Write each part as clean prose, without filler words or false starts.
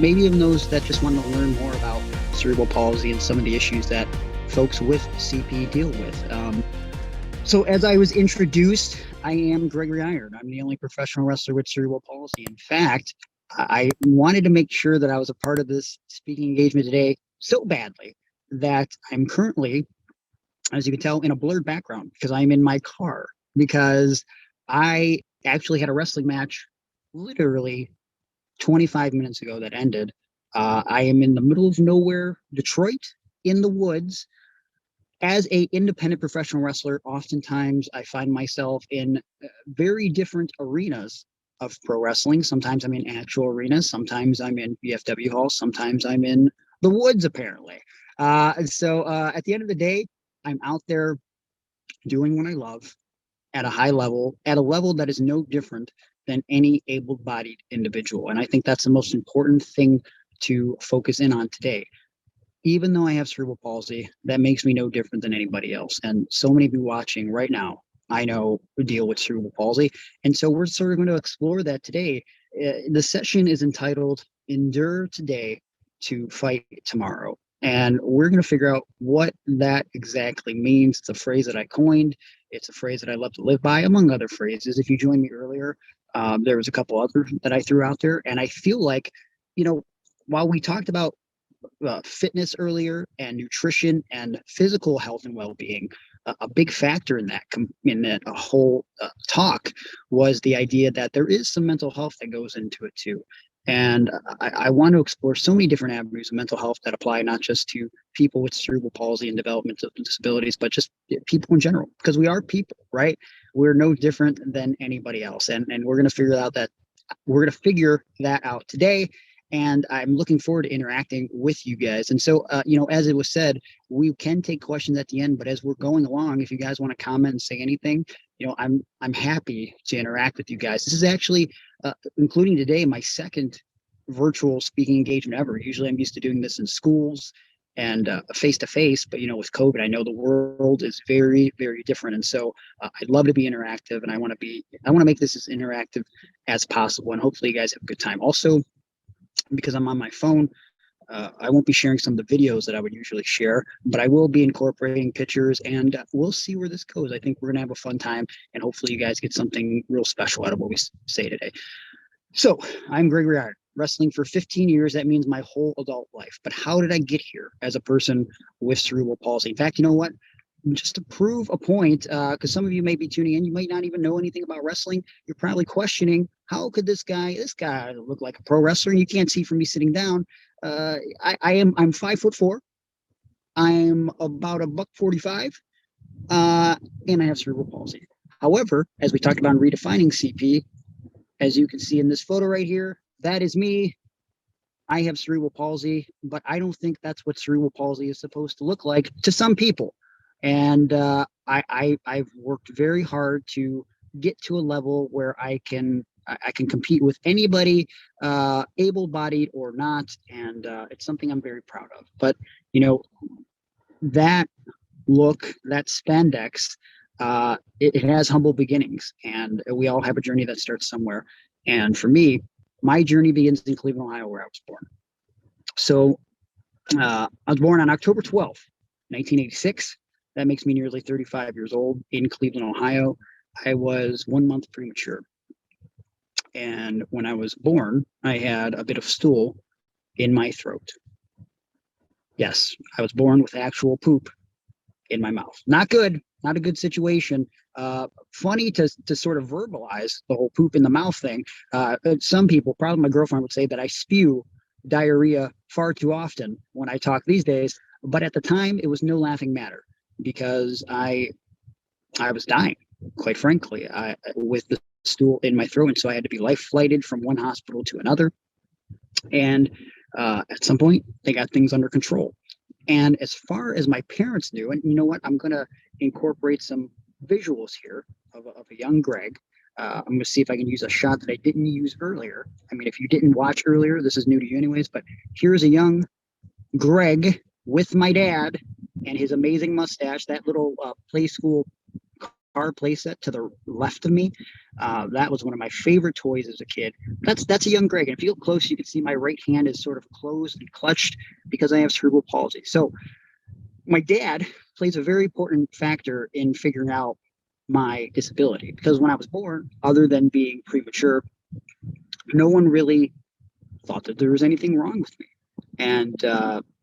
maybe even those that just want to learn more about cerebral palsy and some of the issues that folks with CP deal with. So as I was introduced, I am Gregory Iron. I'm the only professional wrestler with cerebral palsy. In fact, I wanted to make sure that I was a part of this speaking engagement today so badly that I'm currently, as you can tell, in a blurred background because I'm in my car, because I actually had a wrestling match literally 25 minutes ago that ended. I am in the middle of nowhere, Detroit, in the woods. As a independent professional wrestler, oftentimes I find myself in very different arenas of pro wrestling. Sometimes I'm in actual arenas, sometimes I'm in VFW halls, sometimes I'm in the woods, apparently. So at the end of the day, I'm out there doing what I love at a high level, at a level that is no different than any able-bodied individual. And I think that's the most important thing to focus in on today. Even though I have cerebral palsy, that makes me no different than anybody else. And so many of you watching right now, I know, deal with cerebral palsy. And so we're sort of going to explore that today. The session is entitled Endure Today to Fight Tomorrow. And we're going to figure out what that exactly means. It's a phrase that I coined. It's a phrase that I love to live by, among other phrases. If you joined me earlier, there was a couple others that I threw out there. And I feel like, while we talked about fitness earlier and nutrition and physical health and well-being, a big factor in that whole talk was the idea that there is some mental health that goes into it too. And I want to explore so many different avenues of mental health that apply not just to people with cerebral palsy and developmental disabilities, but just people in general, because we are people, right? We're no different than anybody else. And we're going to figure that out today. And I'm looking forward to interacting with you guys. And so, as it was said, we can take questions at the end, but as we're going along, if you guys want to comment and say anything, I'm happy to interact with you guys. This is actually, including today, my second virtual speaking engagement ever. Usually I'm used to doing this in schools and face-to-face, but with COVID, I know the world is very, very different. And so I'd love to be interactive, and I want to make this as interactive as possible. And hopefully you guys have a good time. Also, because I'm on my phone, I won't be sharing some of the videos that I would usually share, but I will be incorporating pictures, and we'll see where this goes. I think we're gonna have a fun time, and hopefully you guys get something real special out of what we say today. So I'm Gregory Iron, wrestling for 15 years. That means my whole adult life. But how did I get here as a person with cerebral palsy? In fact, you know what? Just to prove a point, because some of you may be tuning in, you might not even know anything about wrestling. You're probably questioning, how could this guy look like a pro wrestler? And you can't see from me sitting down. I'm 5'4". I'm about $145, and I have cerebral palsy. However, as we talked about in redefining CP, as you can see in this photo right here, that is me. I have cerebral palsy, but I don't think that's what cerebral palsy is supposed to look like to some people. And I've worked very hard to get to a level where I can compete with anybody, able-bodied or not, and it's something I'm very proud of. But that look, that spandex, it has humble beginnings, and we all have a journey that starts somewhere. And for me, my journey begins in Cleveland, Ohio, where I was born. So I was born on October 12th, 1986. That makes me nearly 35 years old in Cleveland, Ohio. I was 1 month premature. And when I was born, I had a bit of stool in my throat. Yes, I was born with actual poop in my mouth. Not good, not a good situation. Funny to sort of verbalize the whole poop in the mouth thing. Some people, probably my girlfriend, would say that I spew diarrhea far too often when I talk these days. But at the time, it was no laughing matter, because I was dying, quite frankly, with the stool in my throat. And so I had to be life flighted from one hospital to another. And at some point, they got things under control. And as far as my parents knew, and you know what, I'm going to incorporate some visuals here of a young Greg. I'm going to see if I can use a shot that I didn't use earlier. I mean, if you didn't watch earlier, this is new to you anyways, but here's a young Greg with my dad and his amazing mustache, that little play school car playset to the left of me. That was one of my favorite toys as a kid. That's a young Greg. And if you look close, you can see my right hand is sort of closed and clutched because I have cerebral palsy. So my dad plays a very important factor in figuring out my disability, because when I was born, other than being premature, no one really thought that there was anything wrong with me. And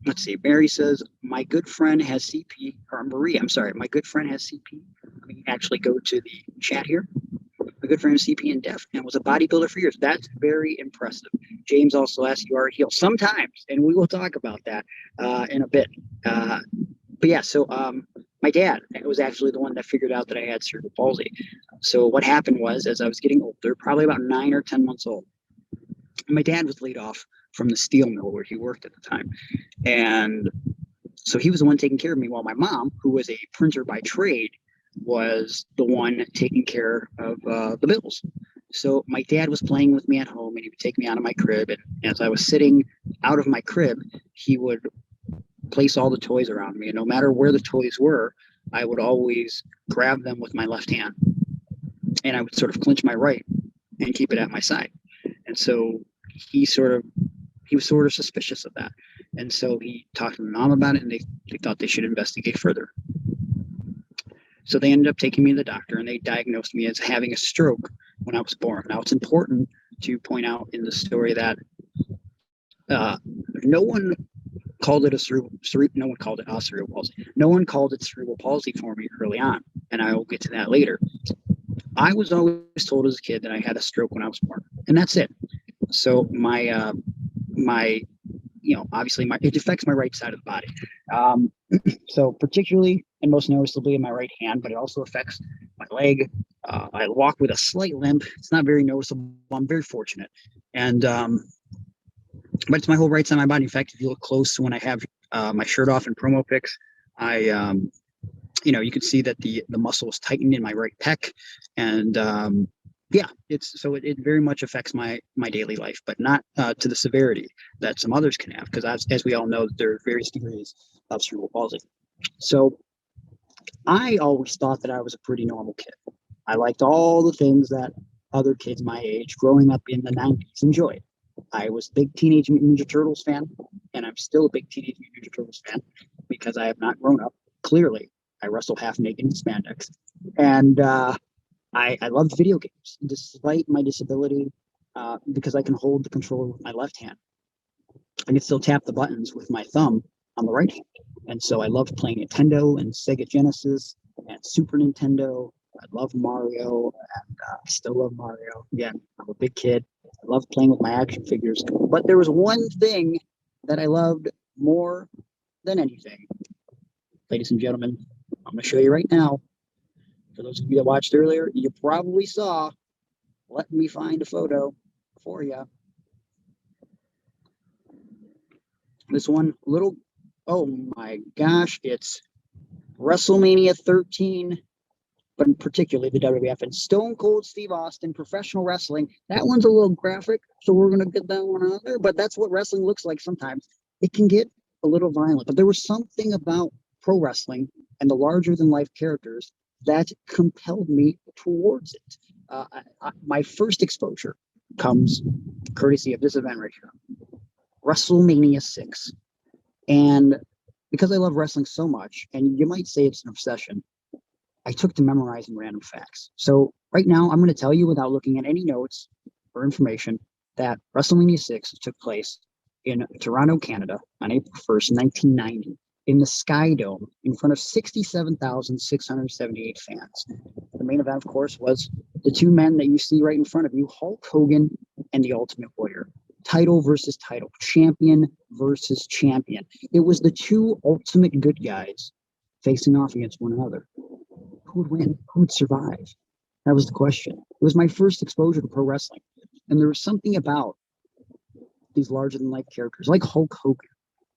let's see, Mary says, my good friend has CP, or Marie, I'm sorry, my good friend has CP. Let me actually go to the chat here. My good friend has CP and deaf and was a bodybuilder for years. That's very impressive. James also asks, you are healed sometimes, and we will talk about that in a bit. But yeah, so my dad was actually the one that figured out that I had cerebral palsy. So what happened was, as I was getting older, probably about 9 or 10 months old, my dad was laid off from the steel mill where he worked at the time. And so he was the one taking care of me, while my mom, who was a printer by trade, was the one taking care of the bills. So my dad was playing with me at home, and he would take me out of my crib. And as I was sitting out of my crib, he would place all the toys around me. And no matter where the toys were, I would always grab them with my left hand. And I would sort of clench my right and keep it at my side. And so he was sort of suspicious of that. And so he talked to my mom about it, and they thought they should investigate further. So they ended up taking me to the doctor, and they diagnosed me as having a stroke when I was born. Now, it's important to point out in the story that no one called it no one called it cerebral palsy. No one called it cerebral palsy for me early on, and I will get to that later. I was always told as a kid that I had a stroke when I was born, and that's it. So my obviously it affects my right side of the body. So particularly and most noticeably in my right hand, but it also affects my leg. I walk with a slight limp. It's not very noticeable. I'm very fortunate. And but it's my whole right side of my body. In fact, if you look close when I have my shirt off in promo pics, you can see that the muscle is tightened in my right pec. And it very much affects my daily life, but not to the severity that some others can have, because as we all know, there are various degrees of cerebral palsy. So I always thought that I was a pretty normal kid. I liked all the things that other kids my age growing up in the 90s enjoyed. I was a big Teenage Mutant Ninja Turtles fan, and I'm still a big Teenage Mutant Ninja Turtles fan because I have not grown up. Clearly, I wrestle half naked in spandex. And I loved video games, despite my disability, because I can hold the controller with my left hand. I can still tap the buttons with my thumb on the right hand. And so I loved playing Nintendo and Sega Genesis and Super Nintendo. I love Mario, and I still love Mario. Again, I'm a big kid. I love playing with my action figures. But there was one thing that I loved more than anything. Ladies and gentlemen, I'm going to show you right now. For those of you that watched earlier, you probably saw. Let me find a photo for you. This one little, oh my gosh, it's WrestleMania 13, but particularly the WWF and Stone Cold Steve Austin, professional wrestling. That one's a little graphic, so we're going to get that one out there, but that's what wrestling looks like sometimes. It can get a little violent, but there was something about pro wrestling and the larger-than-life characters that compelled me towards it. My first exposure comes courtesy of this event right here, WrestleMania 6. And because I love wrestling so much, and you might say it's an obsession, I took to memorizing random facts. So right now, I'm going to tell you without looking at any notes or information that WrestleMania 6 took place in Toronto, Canada on April 1st, 1990. In the Sky Dome in front of 67,678 fans. The main event, of course, was the two men that you see right in front of you, Hulk Hogan and the Ultimate Warrior. Title versus title, champion versus champion. It was the two ultimate good guys facing off against one another. Who would win? Who would survive? That was the question. It was my first exposure to pro wrestling. And there was something about these larger-than-life characters, like Hulk Hogan,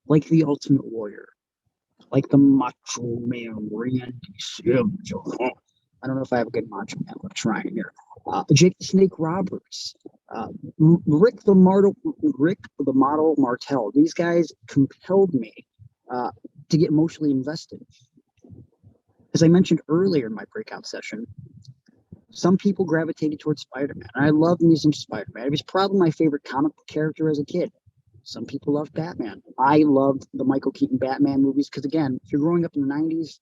like the Ultimate Warrior, like the Macho Man Randy Savage. I don't know if I have a good Macho Man. I'm trying here. Jake the Snake Roberts, Rick the Model Martel. These guys compelled me to get emotionally invested. As I mentioned earlier in my breakout session, some people gravitated towards Spider-Man. I loved me some Spider-Man. It was probably my favorite comic book character as a kid. Some people loved Batman. I loved the Michael Keaton Batman movies because, again, if you're growing up in the 90s,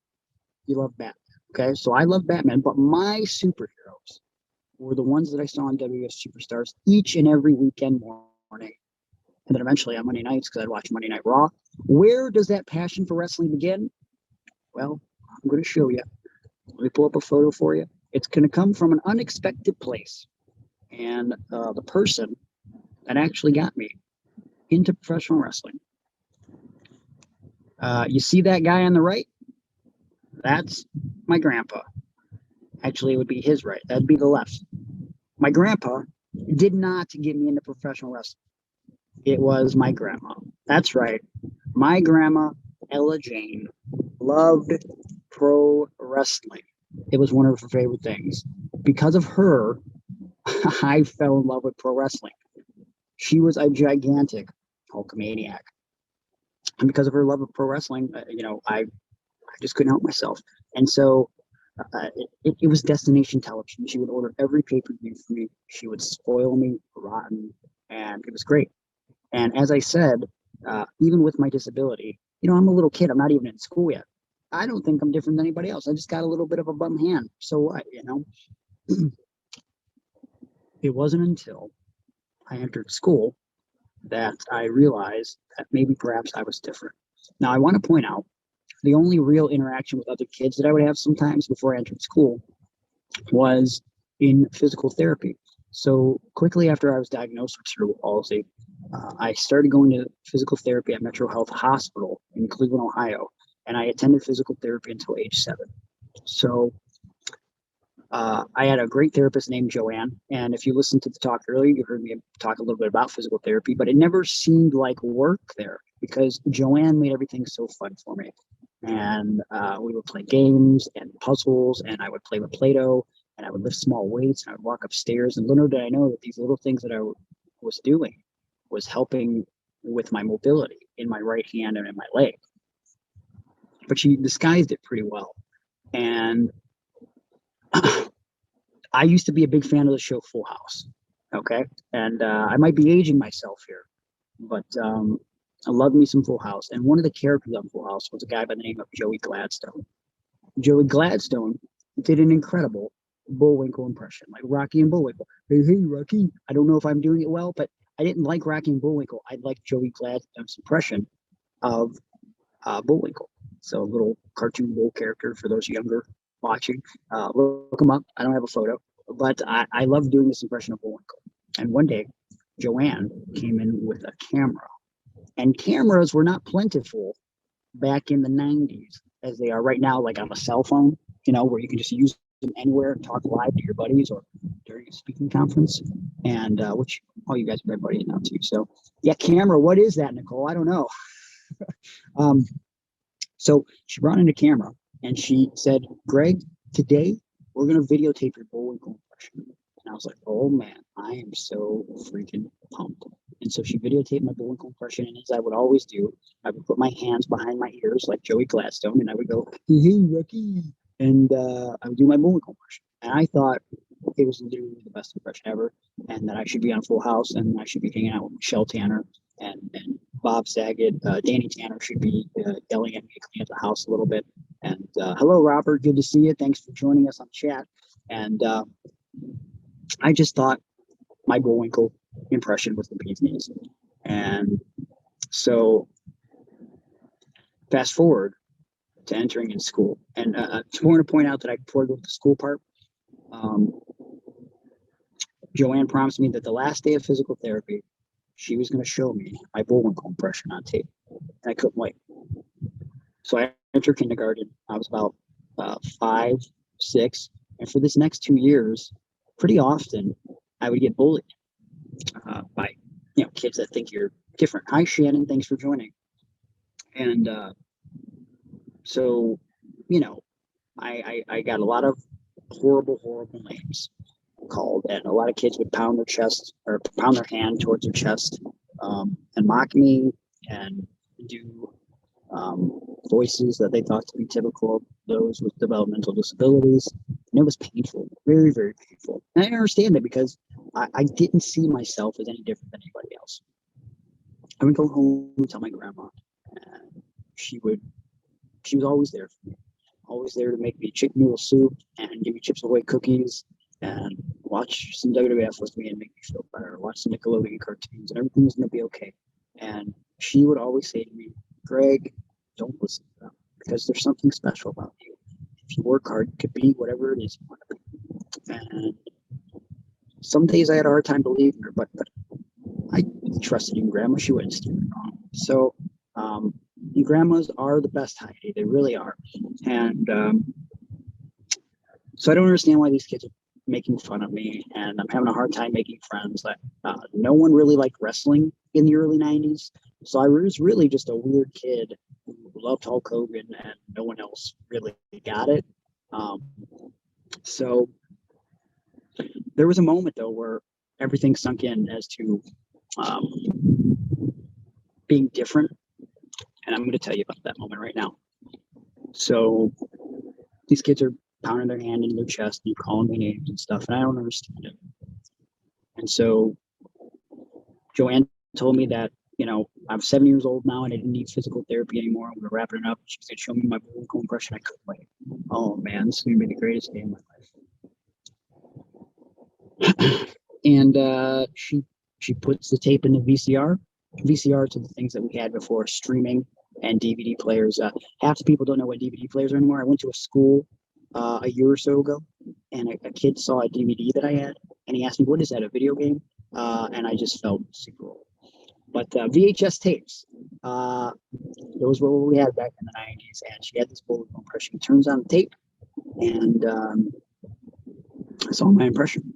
you love Batman. Okay, so I love Batman, but my superheroes were the ones that I saw on WWF Superstars each and every weekend morning. And then eventually on Monday nights, because I'd watch Monday Night Raw. Where does that passion for wrestling begin? Well, I'm going to show you. Let me pull up a photo for you. It's going to come from an unexpected place. And the person that actually got me into professional wrestling. You see that guy on the right? That's my grandpa. Actually, it would be his right. That'd be the left. My grandpa did not get me into professional wrestling. It was my grandma. That's right. My grandma, Ella Jane, loved pro wrestling. It was one of her favorite things. Because of her, I fell in love with pro wrestling. She was a gigantic Hulkamaniac. And because of her love of pro wrestling, I just couldn't help myself. And so it was destination television. She would order every pay-per-view for me. She would spoil me rotten, and it was great. And as I said, even with my disability, I'm a little kid. I'm not even in school yet. I don't think I'm different than anybody else. I just got a little bit of a bum hand. So what, It wasn't until I entered school that I realized that maybe perhaps I was different. Now, I want to point out the only real interaction with other kids that I would have sometimes before I entered school was in physical therapy. So quickly after I was diagnosed with cerebral palsy, I started going to physical therapy at Metro Health Hospital in Cleveland, Ohio, and I attended physical therapy until age 7. So I had a great therapist named Joanne, and if you listened to the talk earlier, you heard me talk a little bit about physical therapy, but it never seemed like work there because Joanne made everything so fun for me. And we would play games and puzzles, and I would play with Play-Doh, and I would lift small weights, and I would walk upstairs, and little did I know that these little things that I was doing was helping with my mobility in my right hand and in my leg. But she disguised it pretty well. And I used to be a big fan of the show Full House. Okay. And I might be aging myself here, but I love me some Full House. And one of the characters on Full House was a guy by the name of Joey Gladstone. Joey Gladstone did an incredible Bullwinkle impression, like Rocky and Bullwinkle. Hey, Rocky. I don't know if I'm doing it well, but I didn't like Rocky and Bullwinkle. I liked Joey Gladstone's impression of Bullwinkle. So a little cartoon bull character for those younger watching. Look him up. I don't have a photo, but I love doing this impression of Bullwinkle. And one day, Joanne came in with a camera. And cameras were not plentiful back in the 90s as they are right now, like on a cell phone, where you can just use them anywhere and talk live to your buddies or during a speaking conference. And which all you guys are my buddies now too. So yeah, camera. What is that, Nicole? I don't know. So she brought in a camera and she said, Greg, today we're going to videotape your Bullwinkle impression. And I was like, oh man, I am so freaking pumped. And so she videotaped my Bullwinkle impression. And as I would always do, I would put my hands behind my ears like Joey Gladstone. And I would go, hey, Rocky. And I would do my Bullwinkle impression. And I thought it was literally the best impression ever. And that I should be on Full House and I should be hanging out with Michelle Tanner and Bob Saget. Danny Tanner should be yelling at me to clean up the house a little bit. And hello, Robert. Good to see you. Thanks for joining us on chat. And I just thought my Bullwinkle impression was the bee's knees. And so fast forward to entering in school. And it's important to point out that before I go to the school part, Joanne promised me that the last day of physical therapy, she was going to show me my Bullwinkle impression on tape. And I couldn't wait. So I entered kindergarten. I was about 5, 6. And for this next 2 years, pretty often I would get bullied by kids that think you're different. Hi, Shannon. Thanks for joining. And so, I got a lot of horrible names called, and a lot of kids would pound their chest or pound their hand towards their chest and mock me and do voices that they thought to be typical of those with developmental disabilities. And it was painful, very, very painful. And I understand it because I didn't see myself as any different than anybody else. I would go home and tell my grandma, and she was always there for me, always there to make me chicken noodle soup and give me Chips Ahoy cookies and watch some WWF with me and make me feel better, watch some Nickelodeon cartoons, and everything was going to be okay. And she would always say to me, Greg, don't listen to them because there's something special about you. If you work hard, you could be whatever it is you want to be. And some days I had a hard time believing her, but I trusted in Grandma. She wouldn't steer me wrong. So grandmas are the best, Heidi. They really are. And so I don't understand why these kids are making fun of me, and I'm having a hard time making friends. No one really liked wrestling in the early 90s. So I was really just a weird kid who loved Hulk Hogan, and no one else really got it. So there was a moment, though, where everything sunk in as to being different. And I'm going to tell you about that moment right now. So these kids are pounding their hand into their chest and calling me names and stuff, and I don't understand it. And so Joanne told me that, I'm 7 years old now and I didn't need physical therapy anymore. I'm going to wrap it up. She's going to show me my vocal impression. I couldn't wait. Oh, man, this is going to be the greatest day of my life. And she puts the tape in the VCR to the things that we had before, streaming and DVD players. Half the people don't know what DVD players are anymore. I went to a school a year or so ago, and a kid saw a DVD that I had, and he asked me, what is that, a video game? And I just felt super old. But VHS tapes, those were what we had back in the 90s, and she had this vocal impression. She turns on the tape, and I saw my impression.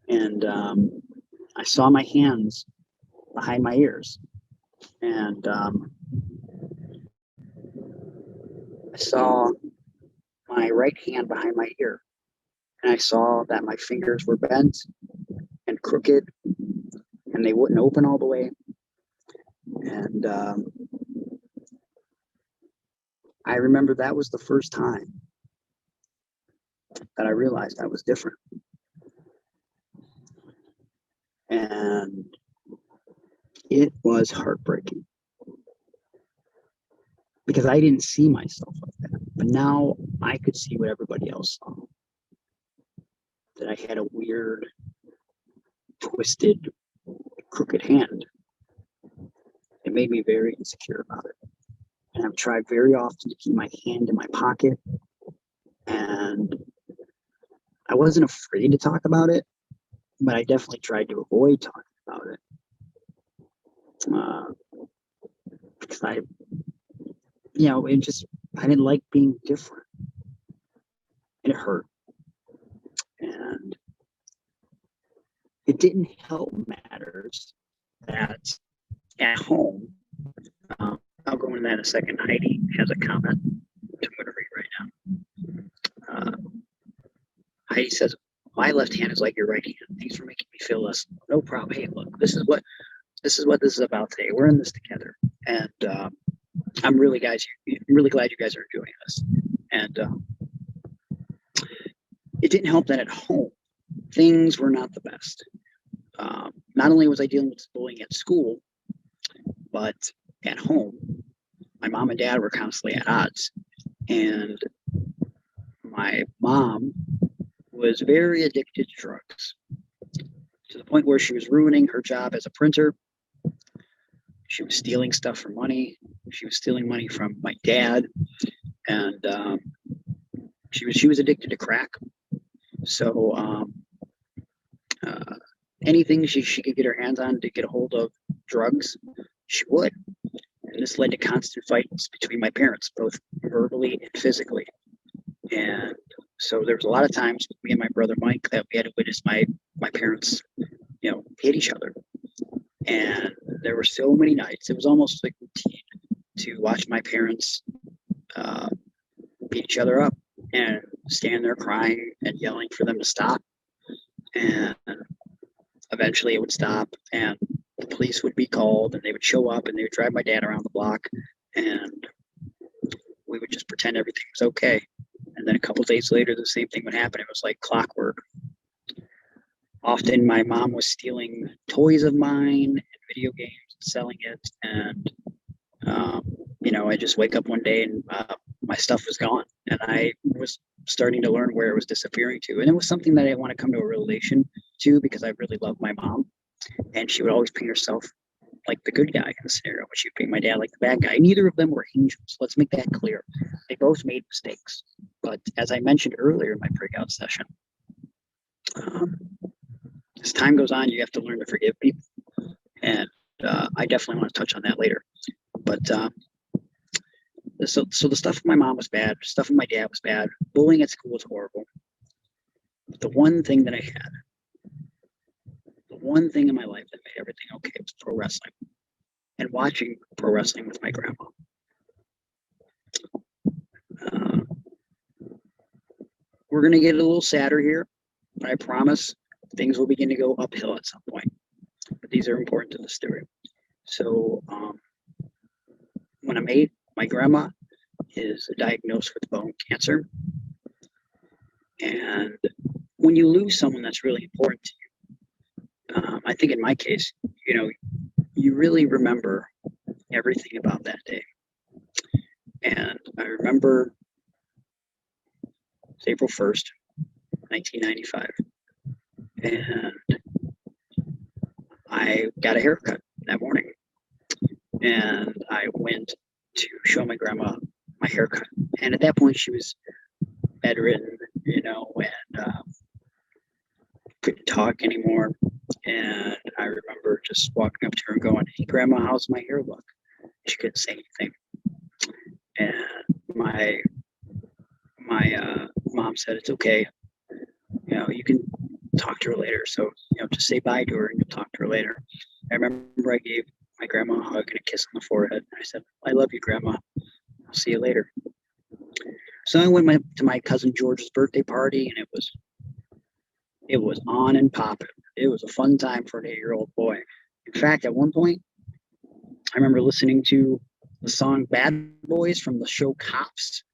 And I saw my hands behind my ears, and I saw my right hand behind my ear, and I saw that my fingers were bent and crooked, and they wouldn't open all the way. And I remember that was the first time that I realized I was different. And it was heartbreaking because I didn't see myself like that. But now I could see what everybody else saw. That I had a weird, twisted, crooked hand. It made me very insecure about it. And I've tried very often to keep my hand in my pocket. And I wasn't afraid to talk about it, but I definitely tried to avoid talking about it. Because I didn't like being different. And it hurt. And it didn't help matters that at home, I'll go into that in a second. Heidi has a comment I'm going to read right now. Heidi says, my left hand is like your right hand. Thanks for making me feel less. No problem. Hey, look, this is what this is about today. We're in this together. And I'm really glad you guys are enjoying this. And it didn't help that at home, things were not the best. Not only was I dealing with bullying at school, but at home, my mom and dad were constantly at odds. And my mom was very addicted to drugs, to the point where she was ruining her job as a printer. She was stealing stuff for money. She was stealing money from my dad. And she was addicted to crack. So anything she could get her hands on to get a hold of drugs, she would. And this led to constant fights between my parents, both verbally and physically. And so there was a lot of times with me and my brother Mike that we had to witness my parents, hit each other. And there were so many nights, it was almost like routine to watch my parents beat each other up and stand there crying and yelling for them to stop. And eventually it would stop and the police would be called and they would show up and they would drive my dad around the block. And pretend everything was okay. And then a couple days later, the same thing would happen. It was like clockwork. Often my mom was stealing toys of mine and video games and selling it. And, I just wake up one day and my stuff was gone. And I was starting to learn where it was disappearing to. And it was something that I didn't want to come to a relation to because I really loved my mom. And she would always paint herself like the good guy in the scenario, but she'd paint my dad like the bad guy. Neither of them were angels. Let's make that clear. They both made mistakes. But as I mentioned earlier in my breakout session, as time goes on, you have to learn to forgive people. And I definitely want to touch on that later. But so the stuff with my mom was bad. Stuff with my dad was bad. Bullying at school was horrible. But the one thing that I had, the one thing in my life that made everything okay was pro wrestling and watching pro wrestling with my grandma. We're going to get a little sadder here, but I promise things will begin to go uphill at some point. But these are important to the story. So when I'm 8, my grandma is diagnosed with bone cancer. And when you lose someone that's really important to you, I think in my case, you really remember everything about that day. And I remember it's April 1st, 1995. And I got a haircut that morning. And I went to show my grandma my haircut. And at that point, she was bedridden, and couldn't talk anymore. And I remember just walking up to her and going, "Hey, Grandma, how's my hair look?" She couldn't say anything. And my mom said, "It's okay. You can talk to her later. So, just say bye to her and you'll talk to her later." I remember I gave my grandma a hug and a kiss on the forehead. I said, "I love you, Grandma. I'll see you later." So I went to my cousin George's birthday party, and it was on and popping. It was a fun time for an 8-year-old boy. In fact, at one point, I remember listening to the song "Bad Boys" from the show Cops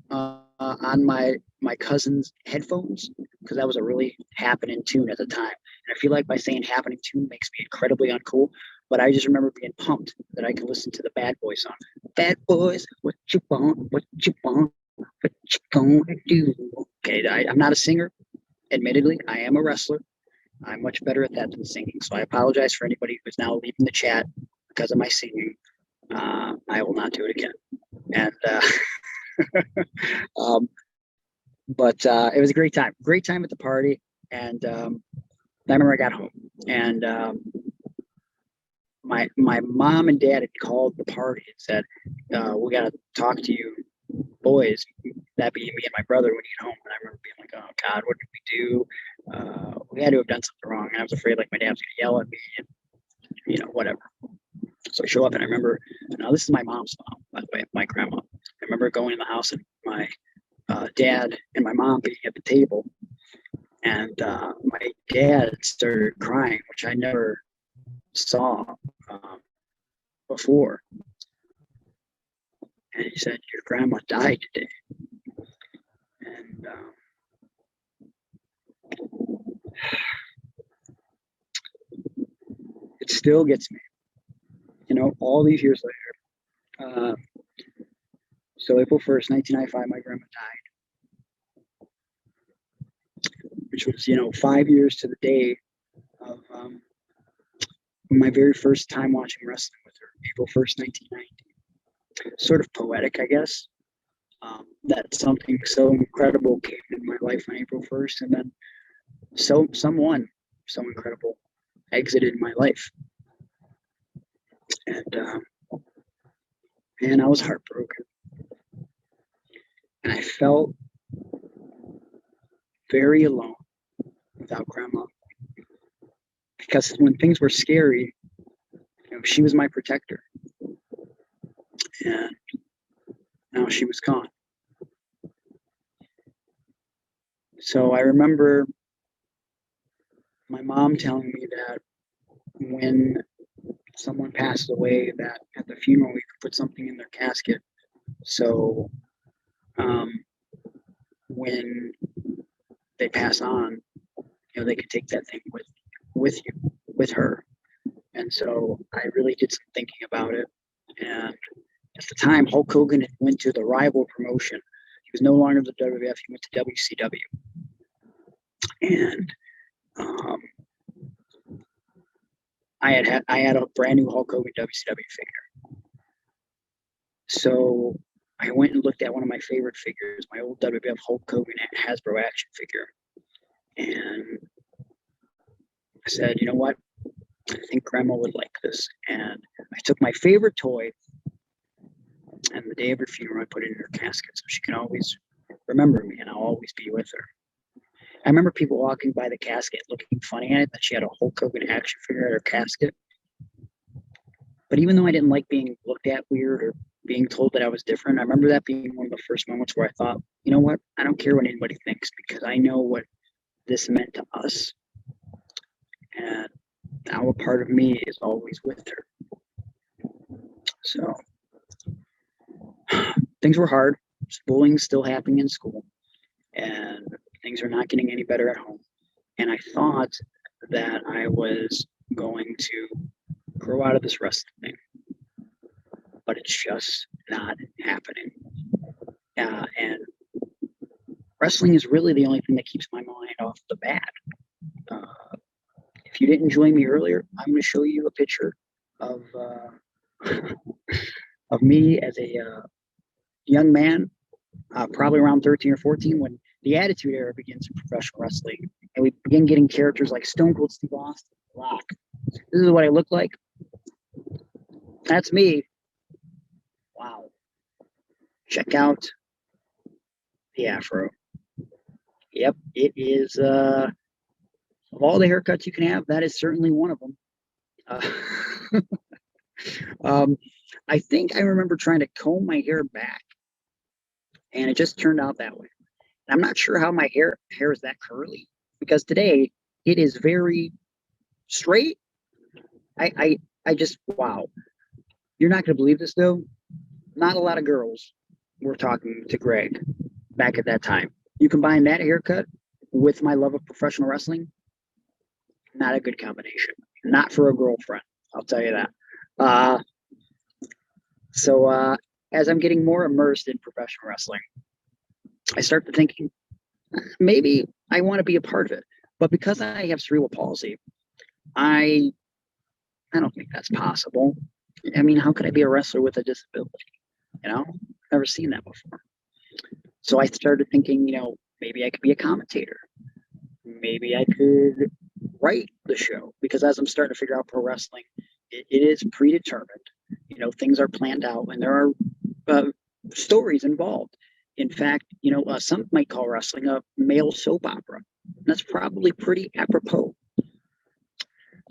on my cousin's headphones, because that was a really happening tune at the time. And I feel like by saying happening tune makes me incredibly uncool, but I just remember being pumped that I could listen to the Bad Boy song. Bad boys, what you want, what you gonna do? Okay, I'm not a singer. Admittedly, I am a wrestler. I'm much better at that than singing. So I apologize for anybody who's now leaving the chat because of my singing. I will not do it again. And but it was a great time at the party. And I remember I got home, and my mom and dad had called the party and said, "We got to talk to you boys," that being me and my brother, when you get home. And I remember being like, "Oh God, what did we do? We had to have done something wrong." And I was afraid like my dad was gonna yell at me and whatever. So I show up, and I remember, now this is my mom's mom, by the way, my grandma. I remember going in the house and my dad and my mom being at the table, and my dad started crying, which I never saw before. And he said, "Your grandma died today." And it still gets me, all these years later. So April 1st, 1995, my grandma died, which was, 5 years to the day of my very first time watching wrestling with her, April 1st, 1990. Sort of poetic, I guess, that something so incredible came in my life on April 1st, and then someone so incredible exited my life. And I was heartbroken. And I felt very alone without Grandma. Because when things were scary, she was my protector. And now she was gone. So I remember my mom telling me that when someone passes away, that at the funeral we could put something in their casket so when they pass on, they could take that thing with you, with her. And so I really did some thinking about it. And at the time, Hulk Hogan had went to the rival promotion. He was no longer the WWF. He went to WCW. And I had a brand new Hulk Hogan WCW figure. So I went and looked at one of my favorite figures, my old WWF Hulk Hogan Hasbro action figure. And I said, you know what? I think Grandma would like this. And I took my favorite toy, and the day of her funeral, I put it in her casket so she can always remember me, and I'll always be with her. I remember people walking by the casket looking funny at it, that she had a Hulk Hogan action figure at her casket. But even though I didn't like being looked at weird or being told that I was different, I remember that being one of the first moments where I thought, you know what? I don't care what anybody thinks, because I know what this meant to us. And now a part of me is always with her. So things were hard. Bullying's still happening in school, and things are not getting any better at home. And I thought that I was going to grow out of this wrestling thing, but it's just not happening. And wrestling is really the only thing that keeps my mind off the bad. If you didn't join me earlier, I'm going to show you a picture of of me as a young man, probably around 13 or 14, when the Attitude Era begins in professional wrestling, and we begin getting characters like Stone Cold Steve Austin, Rock. This is what I look like. That's me. Wow. Check out the afro. Yep, it is. Of all the haircuts you can have, that is certainly one of them. I think I remember trying to comb my hair back, and it just turned out that way. I'm not sure how my hair is that curly, because today it is very straight. I just, wow. You're not going to believe this, though. Not a lot of girls were talking to Greg back at that time. You combine that haircut with my love of professional wrestling, not a good combination. Not for a girlfriend, I'll tell you that. So as I'm getting more immersed in professional wrestling, I start thinking, maybe I want to be a part of it. But because I have cerebral palsy, I don't think that's possible. I mean, how could I be a wrestler with a disability? I've never seen that before. So I started thinking, maybe I could be a commentator. Maybe I could write the show, because as I'm starting to figure out pro wrestling, it is predetermined. Things are planned out, and there are stories involved. In fact, some might call wrestling a male soap opera. That's probably pretty apropos.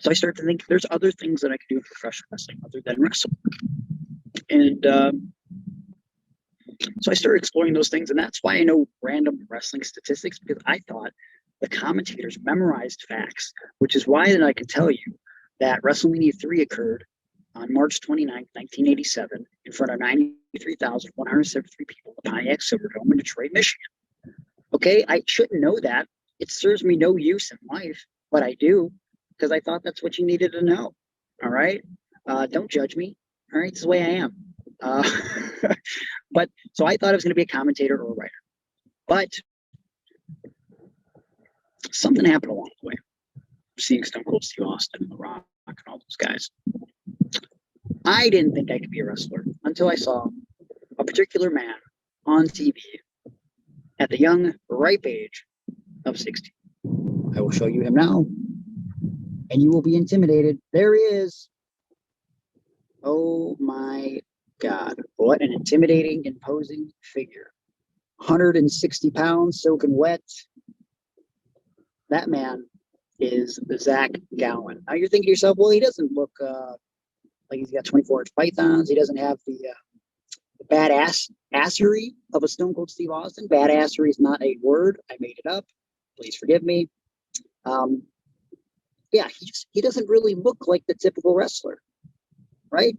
So I started to think there's other things that I could do in professional wrestling other than wrestle. And so I started exploring those things, and that's why I know random wrestling statistics, because I thought the commentators memorized facts, which is why that I can tell you that WrestleMania 3 occurred on March 29, 1987, in front of 93,173 people at the Pontiac Silverdome in Detroit, Michigan. Okay, I shouldn't know that. It serves me no use in life, but I do, because I thought that's what you needed to know. All right? Don't judge me. All right? This is the way I am. But so I thought I was going to be a commentator or a writer. But something happened along the way. Seeing Stone Cold Steve Austin, The Rock, and all those guys, I didn't think I could be a wrestler until I saw a particular man on TV at the young, ripe age of 16. I will show you him now, and you will be intimidated. There he is. Oh my God. What an intimidating, imposing figure. 160 pounds, soaking wet. That man is Zach Gowen. Now you're thinking to yourself, well, he doesn't look like he's got 24-inch pythons. He doesn't have the badassery of a Stone Cold Steve Austin. Badassery is not a word. I made it up. Please forgive me. Yeah, he doesn't really look like the typical wrestler, right?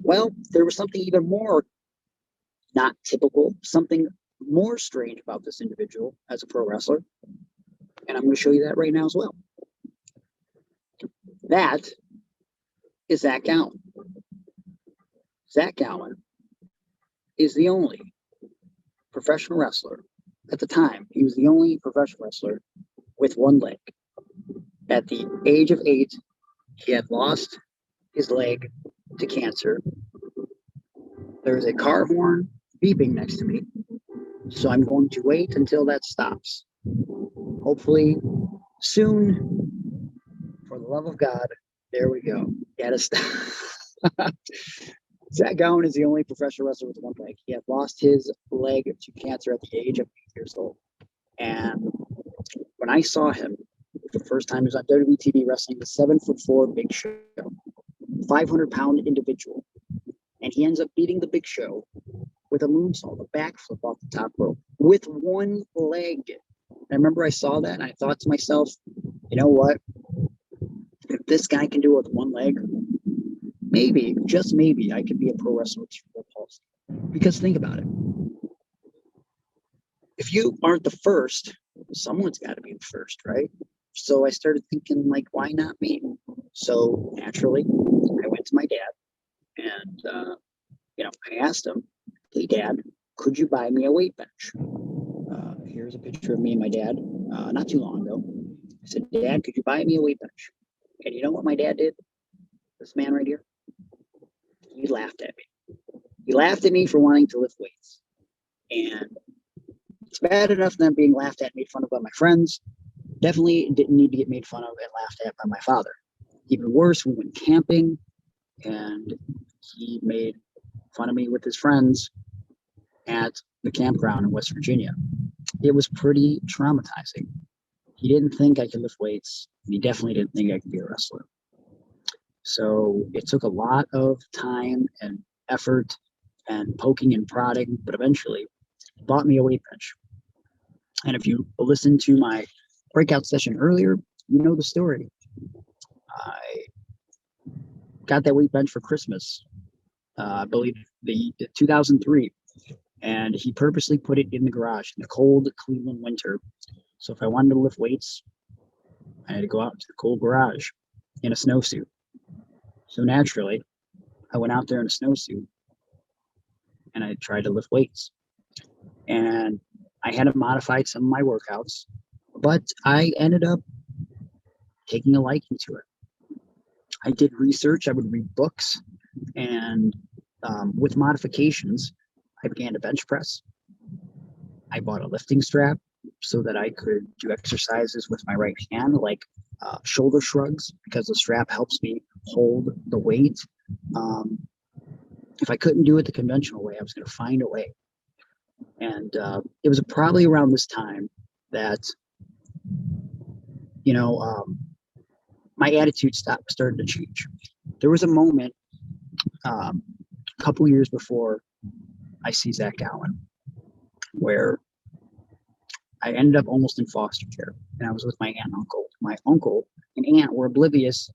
Well, there was something even more not typical, something more strange about this individual as a pro wrestler. And I'm going to show you that right now as well. That is Zach Gowen. Zach Gowen is the only professional wrestler at the time. He was the only professional wrestler with one leg. At the age of 8, he had lost his leg to cancer. There's a car horn beeping next to me, so I'm going to wait until that stops. Hopefully soon, for the love of God. There we go. Gotta stop. Zach Gowen is the only professional wrestler with one leg. He had lost his leg to cancer at the age of 8 years old. And when I saw him the first time, he was on WWE TV wrestling the 7'4" Big Show, 500-pound individual. And he ends up beating the Big Show with a moonsault, a backflip off the top rope with one leg. And I remember I saw that and I thought to myself, you know what? If this guy can do it with one leg, maybe, just maybe, I could be a pro wrestler with cerebral palsy. Because think about it. If you aren't the first, someone's got to be the first, right? So I started thinking, like, why not me? So naturally, I went to my dad and, I asked him, hey, Dad, could you buy me a weight bench? Here's a picture of me and my dad not too long ago. I said, Dad, could you buy me a weight bench? And you know what my dad did? This man right here, he laughed at me. He laughed at me for wanting to lift weights. And it's bad enough them being laughed at, made fun of by my friends. Definitely didn't need to get made fun of and laughed at by my father. Even worse, we went camping and he made fun of me with his friends at the campground in West Virginia. It was pretty traumatizing. He didn't think I could lift weights, and he definitely didn't think I could be a wrestler. So it took a lot of time and effort and poking and prodding, but eventually he bought me a weight bench. And if you listened to my breakout session earlier, you know the story. I got that weight bench for Christmas, I believe the 2003, and he purposely put it in the garage in the cold Cleveland winter. So if I wanted to lift weights, I had to go out to the cold garage in a snowsuit. So naturally, I went out there in a snowsuit and I tried to lift weights. And I had to modify some of my workouts, but I ended up taking a liking to it. I did research, I would read books, and with modifications, I began to bench press. I bought a lifting strap so that I could do exercises with my right hand, like shoulder shrugs, because the strap helps me hold the weight. If I couldn't do it the conventional way, I was going to find a way. And it was probably around this time that, my attitude started to change. There was a moment a couple years before I see Zach Gowen where I ended up almost in foster care, and I was with my aunt and uncle. My uncle and aunt were oblivious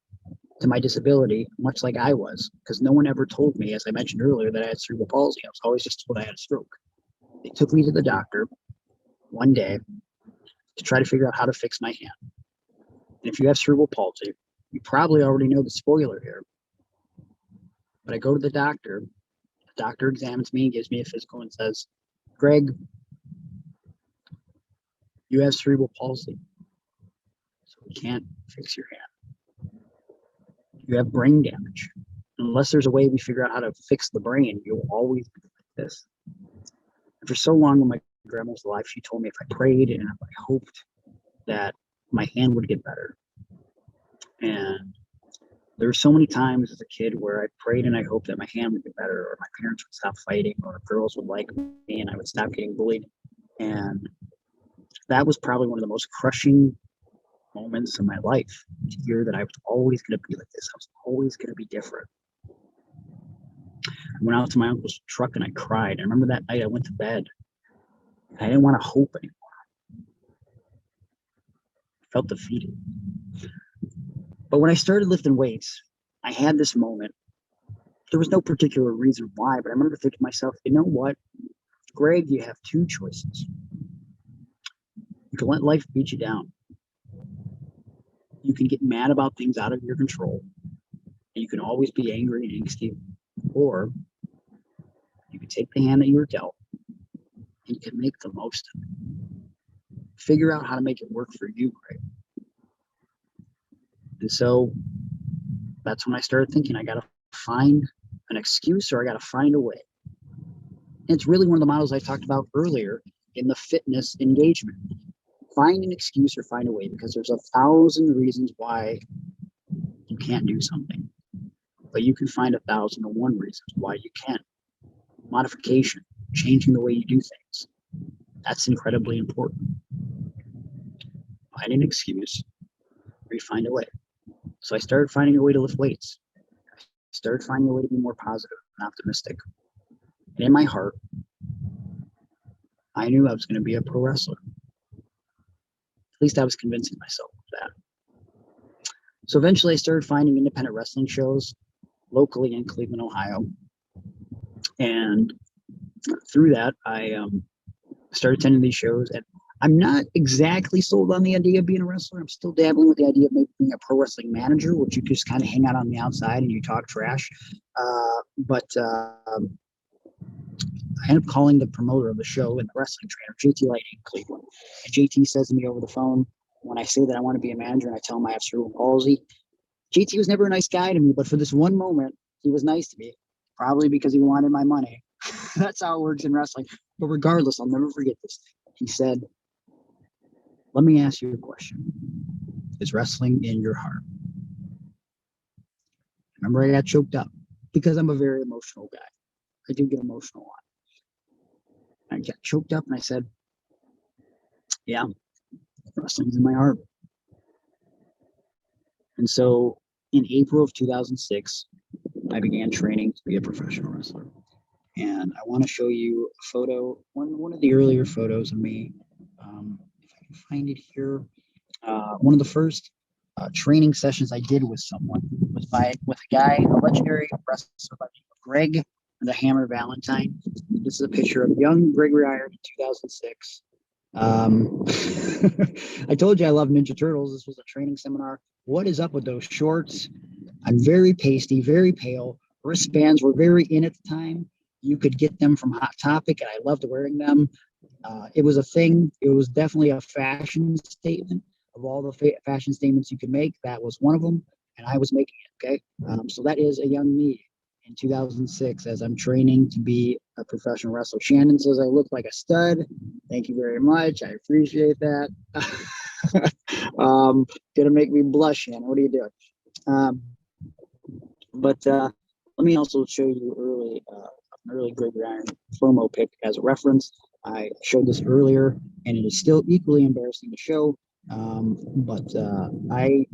to my disability, much like I was, because no one ever told me, as I mentioned earlier, that I had cerebral palsy. I was always just told I had a stroke. They took me to the doctor one day to try to figure out how to fix my hand. And if you have cerebral palsy, you probably already know the spoiler here. But I go to the doctor examines me and gives me a physical and says, Greg, you have cerebral palsy, so we can't fix your hand. You have brain damage. Unless there's a way we figure out how to fix the brain, you'll always be like this. And for so long, when my grandma was alive, she told me if I prayed and if I hoped that my hand would get better. And there were so many times as a kid where I prayed and I hoped that my hand would get better, or my parents would stop fighting, or girls would like me and I would stop getting bullied. And that was probably one of the most crushing moments in my life, to hear that I was always going to be like this. I was always going to be different. I went out to my uncle's truck and I cried. I remember that night I went to bed. I didn't want to hope anymore. I felt defeated. But when I started lifting weights, I had this moment. There was no particular reason why, but I remember thinking to myself, you know what? Greg, you have two choices. You can let life beat you down. You can get mad about things out of your control. And you can always be angry and angsty. Or you can take the hand that you were dealt and you can make the most of it. Figure out how to make it work for you, Greg. And so that's when I started thinking, I got to find an excuse or I got to find a way. And it's really one of the models I talked about earlier in the fitness engagement. Find an excuse or find a way, because there's 1,000 reasons why you can't do something, but you can find 1,001 reasons why you can. Modification, changing the way you do things. That's incredibly important. Find an excuse or you find a way. So I started finding a way to lift weights. I started finding a way to be more positive and optimistic. And in my heart, I knew I was going to be a pro wrestler. At least I was convincing myself of that. So eventually I started finding independent wrestling shows locally in Cleveland, Ohio. And through that, I started attending these shows. And I'm not exactly sold on the idea of being a wrestler. I'm still dabbling with the idea of maybe being a pro wrestling manager, which you just kind of hang out on the outside and you talk trash. But I ended up calling the promoter of the show and the wrestling trainer, JT Lighting in Cleveland. And JT says to me over the phone, when I say that I want to be a manager and I tell him I have cerebral palsy, JT was never a nice guy to me, but for this one moment, he was nice to me, probably because he wanted my money. That's how it works in wrestling. But regardless, I'll never forget this. He said, let me ask you a question. Is wrestling in your heart? Remember, I got choked up because I'm a very emotional guy. I do get emotional a lot. I got choked up and I said, yeah, wrestling's in my heart. And so in April of 2006, I began training to be a professional wrestler. And I want to show you a photo, one of the earlier photos of me. If I can find it here. One of the first training sessions I did with someone was with a guy, a legendary wrestler by the name of Greg the Hammer Valentine. This is a picture of young Gregory Iron in 2006. I told you I love Ninja Turtles. This was a training seminar. What is up with those shorts? I'm very pasty, very pale. Wristbands were very in at the time. You could get them from Hot Topic, and I loved wearing them. It was a thing. It was definitely a fashion statement. Of all the fashion statements you could make, that was one of them, and I was making it, okay? So that is a young me in 2006 as I'm training to be a professional wrestler. Shannon says I look like a stud. Thank you very much. I appreciate that. Gonna make me blush, Shannon. What are you doing? But let me also show you an early Gregory Iron promo pic as a reference. I showed this earlier, and it is still equally embarrassing to show. But I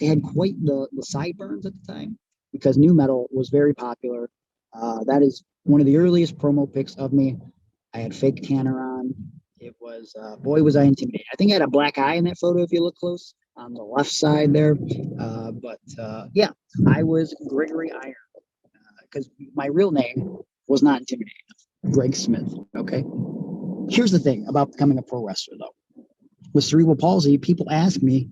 had quite the sideburns at the time because nu metal was very popular. That is one of the earliest promo pics of me. I had fake tanner on. It was, boy, was I intimidating. I think I had a black eye in that photo if you look close on the left side there. Yeah, I was Gregory Iron because my real name was not intimidating. Greg Smith, okay? Here's the thing about becoming a pro wrestler, though. With cerebral palsy, people ask me,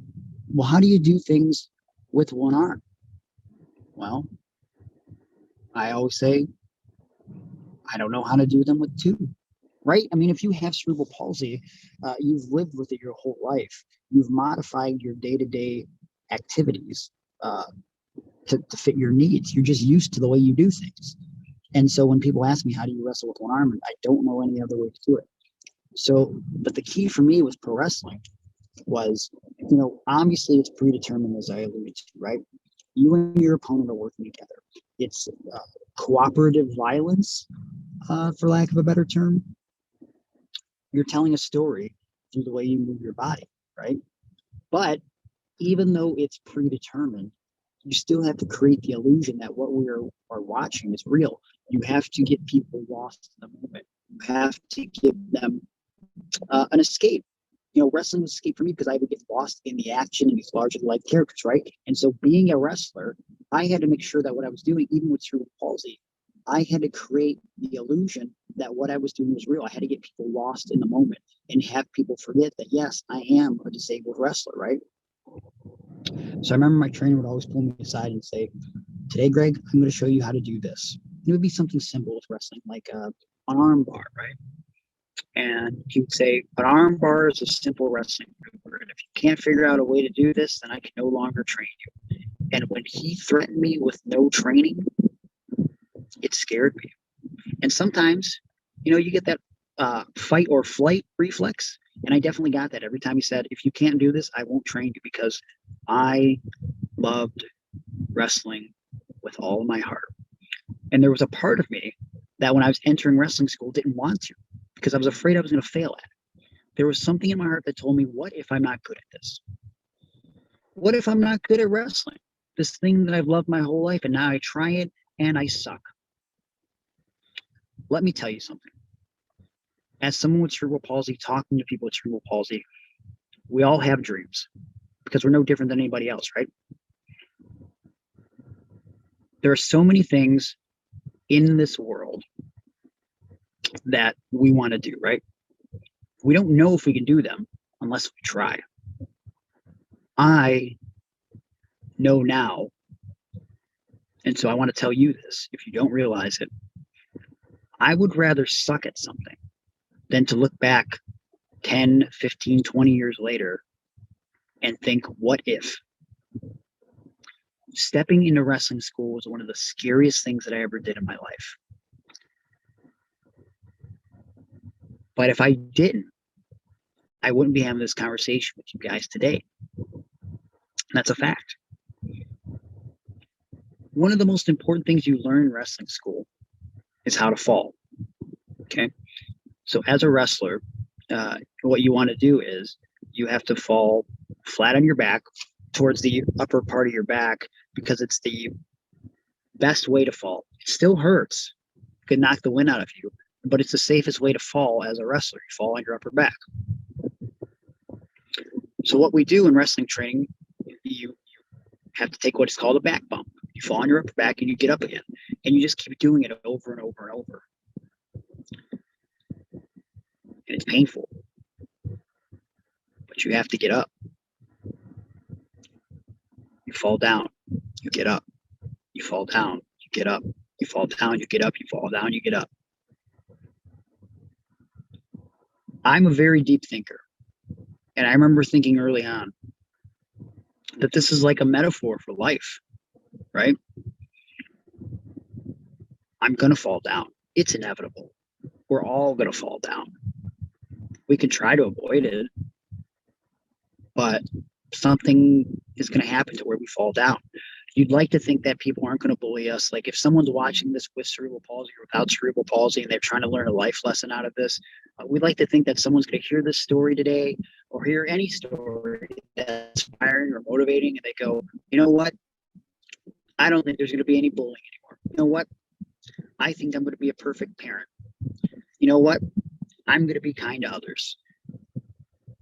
well, how do you do things with one arm? Well, I always say, I don't know how to do them with two, right? I mean, if you have cerebral palsy, you've lived with it your whole life. You've modified your day-to-day activities to fit your needs. You're just used to the way you do things. And so when people ask me, how do you wrestle with one arm? I don't know any other way to do it. So, but the key for me with pro wrestling was, obviously it's predetermined, as I alluded to, right? You and your opponent are working together. It's cooperative violence, for lack of a better term. You're telling a story through the way you move your body, right? But even though it's predetermined, you still have to create the illusion that what we are watching is real. You have to get people lost in the moment. You have to give them an escape. Wrestling was escape for me because I would get lost in the action and these larger-than-life characters, right? And so being a wrestler, I had to make sure that what I was doing, even with cerebral palsy, I had to create the illusion that what I was doing was real. I had to get people lost in the moment and have people forget that, yes, I am a disabled wrestler, right? So I remember my trainer would always pull me aside and say, today, Greg, I'm going to show you how to do this. It would be something simple with wrestling, like an arm bar, right? And he would say, an arm bar is a simple wrestling maneuver. And if you can't figure out a way to do this, then I can no longer train you. And when he threatened me with no training, it scared me. And sometimes, you get that fight or flight reflex. And I definitely got that every time he said, if you can't do this, I won't train you, because I loved wrestling with all of my heart. And there was a part of me that when I was entering wrestling school didn't want to, because I was afraid I was going to fail at it. There was something in my heart that told me, what if I'm not good at this? What if I'm not good at wrestling? This thing that I've loved my whole life, and now I try it and I suck. Let me tell you something. As someone with cerebral palsy, talking to people with cerebral palsy, we all have dreams, because we're no different than anybody else, right? There are so many things in this world that we want to do, right? We don't know if we can do them unless we try. I know now, and so I want to tell you this, if you don't realize it. I would rather suck at something than to look back 10, 15, 20 years later and think, what if? Stepping into wrestling school was one of the scariest things that I ever did in my life. But if I didn't, I wouldn't be having this conversation with you guys today. That's a fact. One of the most important things you learn in wrestling school is how to fall. Okay. So as a wrestler, what you want to do is you have to fall flat on your back towards the upper part of your back, because it's the best way to fall. It still hurts. It could knock the wind out of you, but it's the safest way to fall as a wrestler. You fall on your upper back. So what we do in wrestling training, you have to take what's called a back bump. You fall on your upper back and you get up again, and you just keep doing it over and over and over. And it's painful, but you have to get up. You fall down, you get up. You fall down, you get up. You fall down, you get up. You fall down, you get up. I'm a very deep thinker. And I remember thinking early on that this is like a metaphor for life, right? I'm going to fall down. It's inevitable. We're all going to fall down. We can try to avoid it, but something is going to happen to where we fall down. You'd like to think that people aren't going to bully us. Like if someone's watching this with cerebral palsy or without cerebral palsy and they're trying to learn a life lesson out of this, we'd like to think that someone's going to hear this story today or hear any story that's inspiring or motivating, and they go, you know what? I don't think there's going to be any bullying anymore. You know what? I think I'm going to be a perfect parent. You know what? I'm going to be kind to others.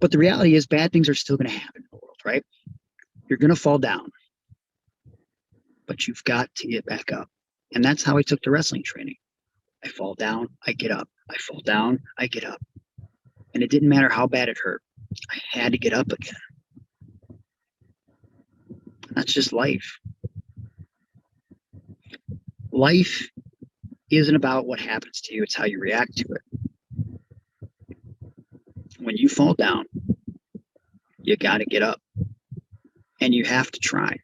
But the reality is bad things are still going to happen in the world, right? You're going to fall down, but you've got to get back up. And that's how I took to wrestling training. I fall down, I get up. I fall down, I get up. And it didn't matter how bad it hurt. I had to get up again. That's just life. Life isn't about what happens to you, it's how you react to it. When you fall down, you got to get up. And you have to try.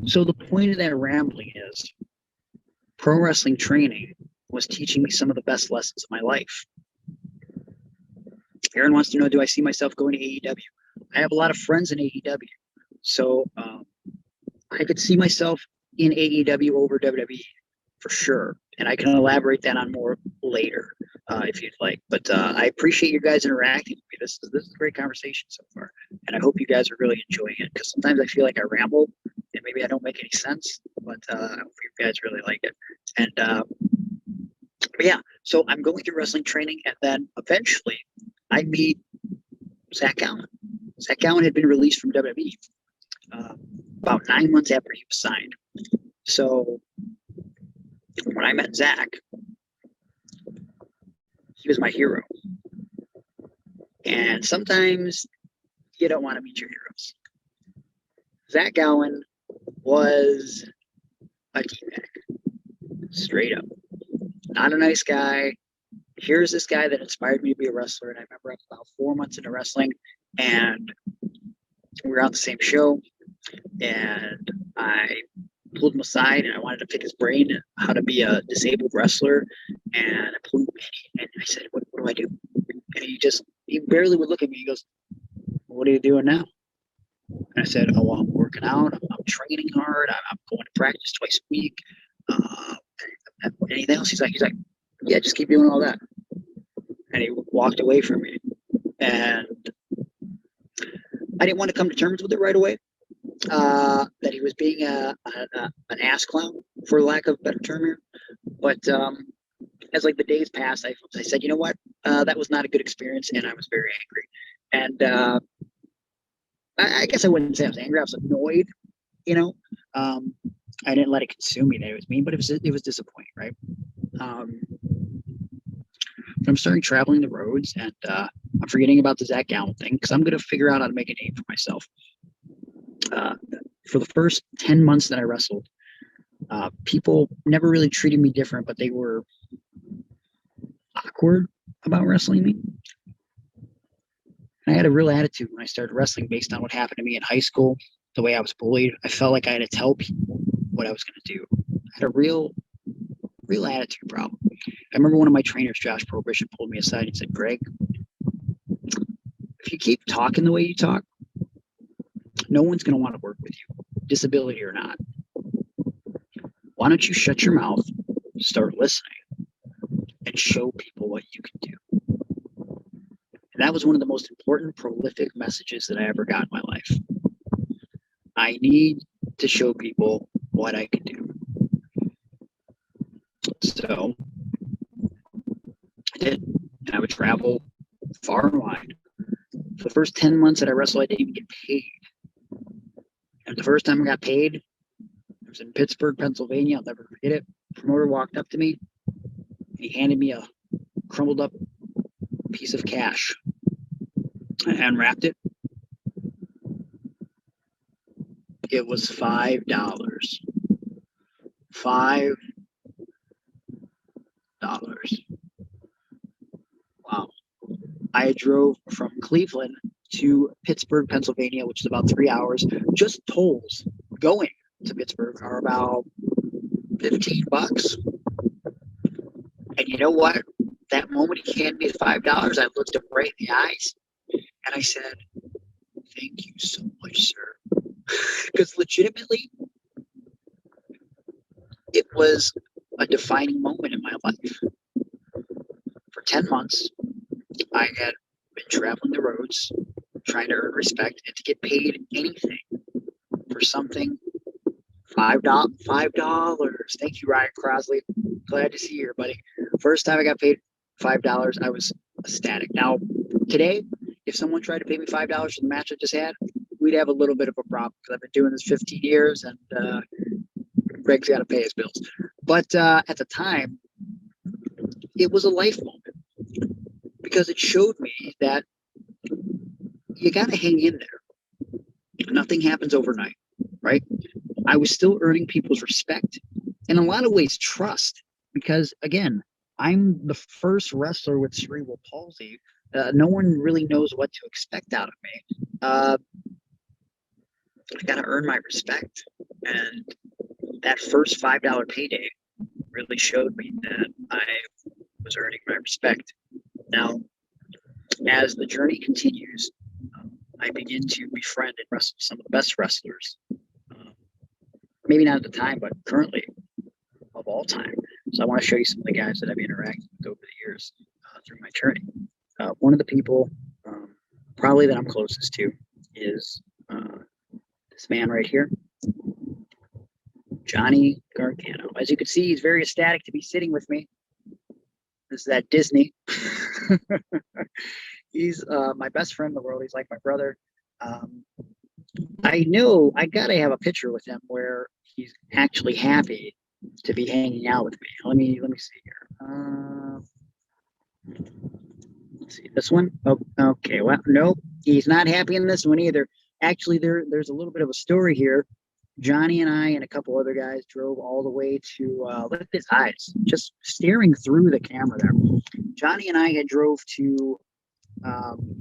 So the point of that rambling is pro wrestling training was teaching me some of the best lessons of my life. Aaron wants to know, do I see myself going to AEW? I have a lot of friends in AEW. So I could see myself in AEW over WWE for sure. And I can elaborate that on more later if you'd like. But I appreciate you guys interacting with me. This is a great conversation so far. And I hope you guys are really enjoying it, because sometimes I feel like I ramble and maybe I don't make any sense. But I hope you guys really like it. And but yeah, so I'm going through wrestling training, and then eventually I meet Zach Allen. Zach Allen had been released from WWE about 9 months after he was signed. So when I met Zach, he was my hero. And sometimes you don't want to meet your heroes. Zach Gowen was a D-bag, straight up. Not a nice guy. Here's this guy that inspired me to be a wrestler. And I remember I was about 4 months into wrestling, and we were on the same show, and I pulled him aside and I wanted to pick his brain how to be a disabled wrestler. And I pulled him and I said, what do I do? And he barely would look at me. He goes, what are you doing now? And I said, oh, well, I'm working out. I'm training hard. I'm going to practice twice a week. Anything else? He's like, yeah, just keep doing all that. And he walked away from me. And I didn't want to come to terms with it right away. That he was being an ass clown, for lack of a better term here. But as like the days passed, I said, you know what? That was not a good experience, and I was very angry. And I guess I wouldn't say I was angry. I was annoyed, you know. I didn't let it consume me that it was mean, but it was disappointing, right? I'm starting traveling the roads, and I'm forgetting about the Zach Gowen thing because I'm going to figure out how to make a name for myself. For the first 10 months that I wrestled, people never really treated me different, but they were awkward about wrestling me. And I had a real attitude when I started wrestling based on what happened to me in high school, the way I was bullied. I felt like I had to tell people what I was going to do. I had a real attitude problem. I remember one of my trainers, Josh Prohibition, pulled me aside and said, Greg, if you keep talking the way you talk, no one's going to want to work with you, disability or not. Why don't you shut your mouth, start listening, and show people what you can do? And that was one of the most important, prolific messages that I ever got in my life. I need to show people what I can do. So I did. And I would travel far and wide. For the first 10 months that I wrestled, I didn't even get paid. And the first time I got paid, it was in Pittsburgh, Pennsylvania. I'll never forget it. The promoter walked up to me. He handed me a crumbled up piece of cash. I unwrapped it. It was $5. $5. Wow. I drove from Cleveland to Pittsburgh, Pennsylvania, which is about 3 hours. Just tolls going to Pittsburgh are about $15. And you know what? That moment he handed me the $5, I looked him right in the eyes and I said, thank you so much, sir. Because legitimately, it was a defining moment in my life. For 10 months, I had been traveling the roads, trying to earn respect and to get paid anything for something. $5. Thank you, Ryan Crosley. Glad to see you here, buddy. First time I got paid $5, I was ecstatic. Now, today, if someone tried to pay me $5 for the match I just had, we'd have a little bit of a problem because I've been doing this 15 years and Greg's got to pay his bills. But at the time, it was a life moment because it showed me that you got to hang in there. Nothing happens overnight, right? I was still earning people's respect, in a lot of ways trust, because again, I'm the first wrestler with cerebral palsy. No one really knows what to expect out of me. I got to earn my respect, and that first $5 payday really showed me that I was earning my respect. Now, as the journey continues, I begin to befriend and wrestle some of the best wrestlers. Maybe not at the time, but currently of all time. So I want to show you some of the guys that I've interacted with over the years through my journey. One of the people probably that I'm closest to is this man right here, Johnny Gargano. As you can see, he's very ecstatic to be sitting with me. This is at Disney. He's my best friend in the world. He's like my brother. I know I gotta have a picture with him where he's actually happy to be hanging out with me. Let me see here. See this one. Oh, okay. Well, nope. He's not happy in this one either. Actually, there's a little bit of a story here. Johnny and I and a couple other guys drove all the way to look at his eyes, just staring through the camera there. Johnny and I had drove to um,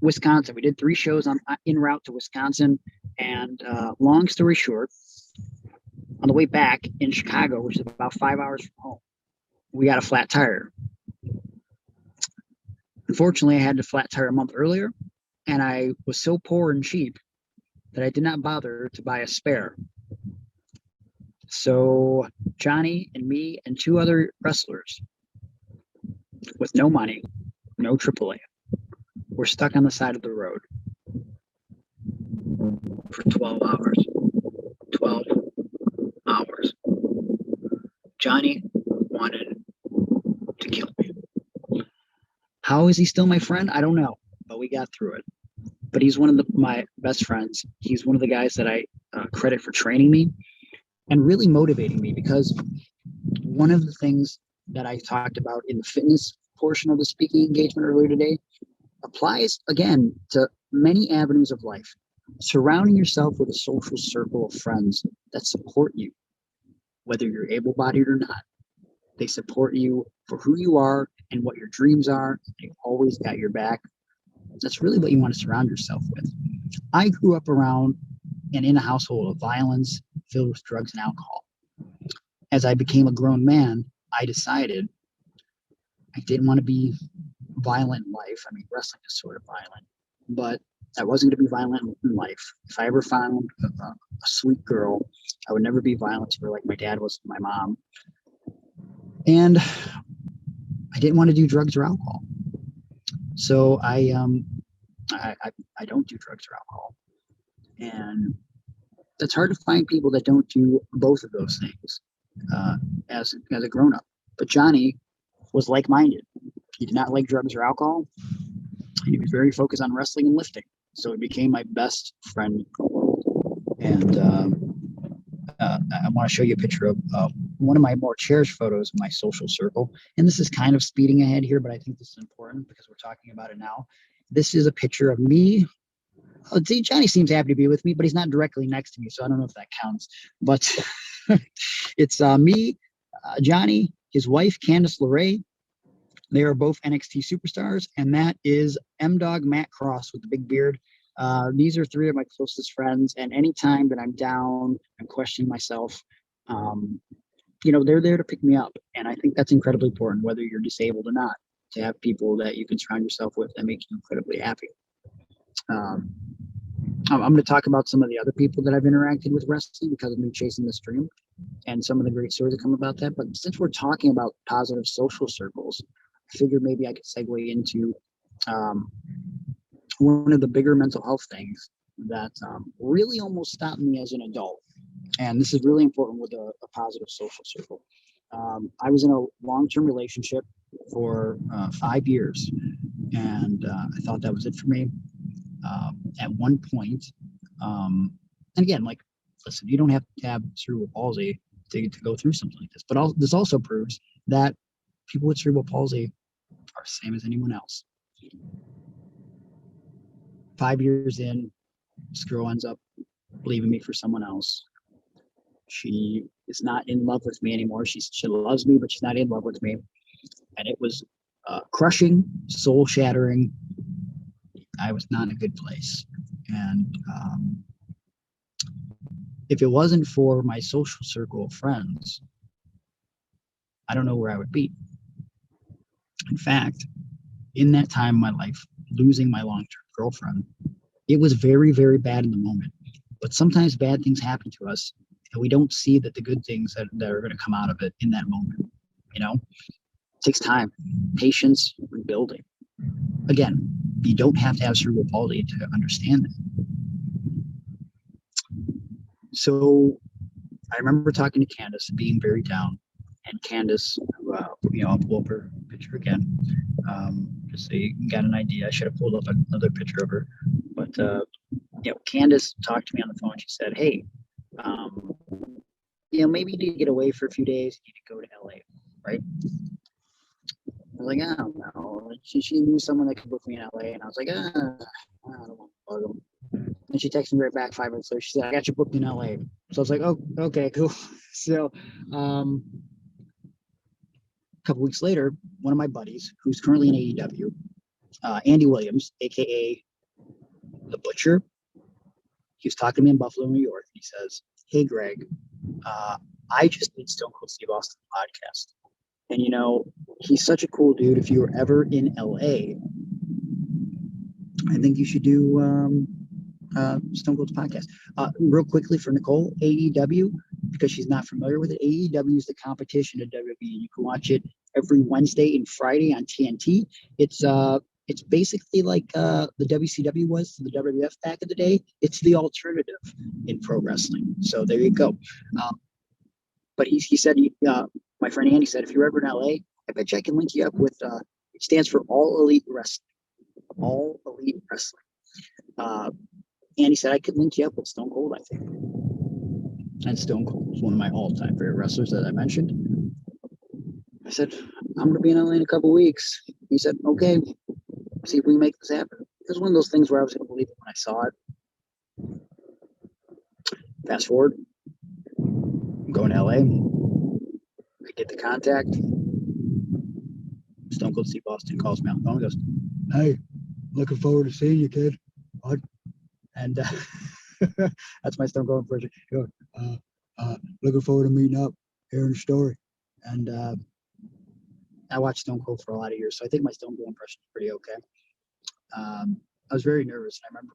Wisconsin. We did 3 shows on en route to Wisconsin, and long story short, on the way back in Chicago, which is about 5 hours from home, we got a flat tire. Unfortunately, I had the flat tire a month earlier, and I was so poor and cheap that I did not bother to buy a spare. So Johnny and me and 2 other wrestlers with no money, no AAA, were stuck on the side of the road for 12 hours. 12 hours. Johnny wanted to kill me. How is he still my friend? I don't know, but we got through it. But he's one of my best friends. He's one of the guys that I credit for training me and really motivating me, because one of the things that I talked about in the fitness portion of the speaking engagement earlier today applies again to many avenues of life. Surrounding yourself with a social circle of friends that support you, whether you're able-bodied or not. They support you for who you are and what your dreams are. They always got your back. That's really what you want to surround yourself with. I grew up around and in a household of violence filled with drugs and alcohol. As I became a grown man, I decided I didn't want to be violent in life. I mean, wrestling is sort of violent, but I wasn't going to be violent in life. If I ever found a sweet girl, I would never be violent to her like my dad was to my mom. And I didn't want to do drugs or alcohol. So I don't do drugs or alcohol. And it's hard to find people that don't do both of those things as a grown-up. But Johnny was like-minded. He did not like drugs or alcohol. He was very focused on wrestling and lifting. So he became my best friend in the world. And I want to show you a picture of one of my more cherished photos of my social circle. And this is kind of speeding ahead here, but I think this is important because we're talking about it now. This is a picture of me. Oh, see, Johnny seems happy to be with me, but he's not directly next to me, so I don't know if that counts. But it's me, Johnny, his wife, Candice LeRae. They are both NXT superstars, and that is M-Dog Matt Cross with the big beard. These are 3 of my closest friends, and anytime that I'm down, I'm questioning myself, they're there to pick me up. And I think that's incredibly important, whether you're disabled or not, to have people that you can surround yourself with that make you incredibly happy. I'm going to talk about some of the other people that I've interacted with wrestling because of me chasing this dream and some of the great stories that come about that. But since we're talking about positive social circles, I figured maybe I could segue into one of the bigger mental health things that really almost stopped me as an adult. And this is really important with a positive social circle. I was in a long-term relationship for 5 years, and I thought that was it for me. At one point, and again, like, listen, you don't have to have cerebral palsy to go through something like this, but this also proves that people with cerebral palsy are the same as anyone else. 5 years in, this girl ends up leaving me for someone else. She is not in love with me anymore. She loves me, but she's not in love with me. And it was crushing, soul-shattering. I was not in a good place. And if it wasn't for my social circle of friends, I don't know where I would be. In fact, in that time in my life, losing my long-term girlfriend, it was very, very bad in the moment. But sometimes bad things happen to us, and we don't see that the good things that are going to come out of it in that moment. It takes time, patience, rebuilding. Again, you don't have to have cerebral palsy to understand it. So I remember talking to Candice, being very down, and Candice, I'll pull up her picture again, just so you got an idea. I should have pulled up another picture of her, but Candice talked to me on the phone. She said, "Hey, maybe you need to get away for a few days. You need to go to LA, right?" was like, I don't know. She knew someone that could book me in LA, and I was like, I don't want to bug them. And she texted me right back 5 minutes later. She said, I got you booked in LA. So I was like, oh, okay, cool. So a couple weeks later, one of my buddies, who's currently in AEW, Andy Williams, aka the Butcher, he was talking to me in Buffalo, New York. And he says, hey, Greg, I just did Stone Cold Steve Austin podcast. And, he's such a cool dude. If you were ever in LA, I think you should do Stone Cold's podcast. Real quickly for Nicole, AEW, because she's not familiar with it, AEW is the competition to WWE. You can watch it every Wednesday and Friday on TNT. It's basically like the WCW was to the WWF back in the day. It's the alternative in pro wrestling. So there you go. But he said, my friend Andy said, if you're ever in LA, I bet you I can link you up with, it stands for All Elite Wrestling. All Elite Wrestling. Andy said, I could link you up with Stone Cold, I think. And Stone Cold was one of my all-time favorite wrestlers that I mentioned. I said, I'm going to be in LA in a couple weeks. He said, okay, see if we can make this happen. It was one of those things where I was going to believe it when I saw it. Fast forward, I'm going to LA. I get the contact. Stone Cold Steve Austin calls me on the phone and goes, hey, looking forward to seeing you, kid. What? And that's my Stone Cold impression. Looking forward to meeting up, hearing the story. And I watched Stone Cold for a lot of years, so I think my Stone Cold impression is pretty okay. I was very nervous. And I remember,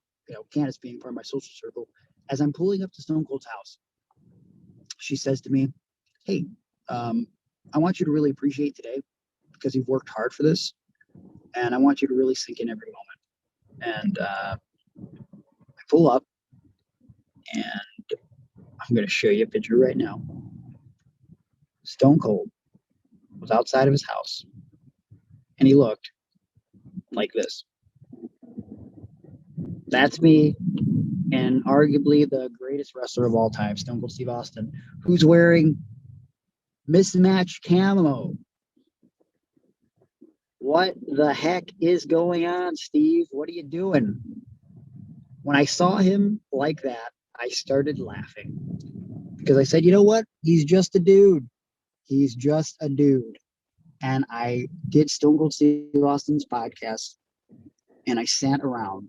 Candace being part of my social circle. As I'm pulling up to Stone Cold's house, she says to me, hey, I want you to really appreciate today because you've worked hard for this. And I want you to really sink in every moment. And I pull up, and I'm going to show you a picture right now. Stone Cold was outside of his house, and he looked like this. That's me, and arguably the greatest wrestler of all time, Stone Cold Steve Austin, who's wearing mismatched camo. What the heck is going on, Steve? What are you doing? When I saw him like that, I started laughing because I said, you know what? He's just a dude. He's just a dude. And I did Stone Cold Steve Austin's podcast, and I sat around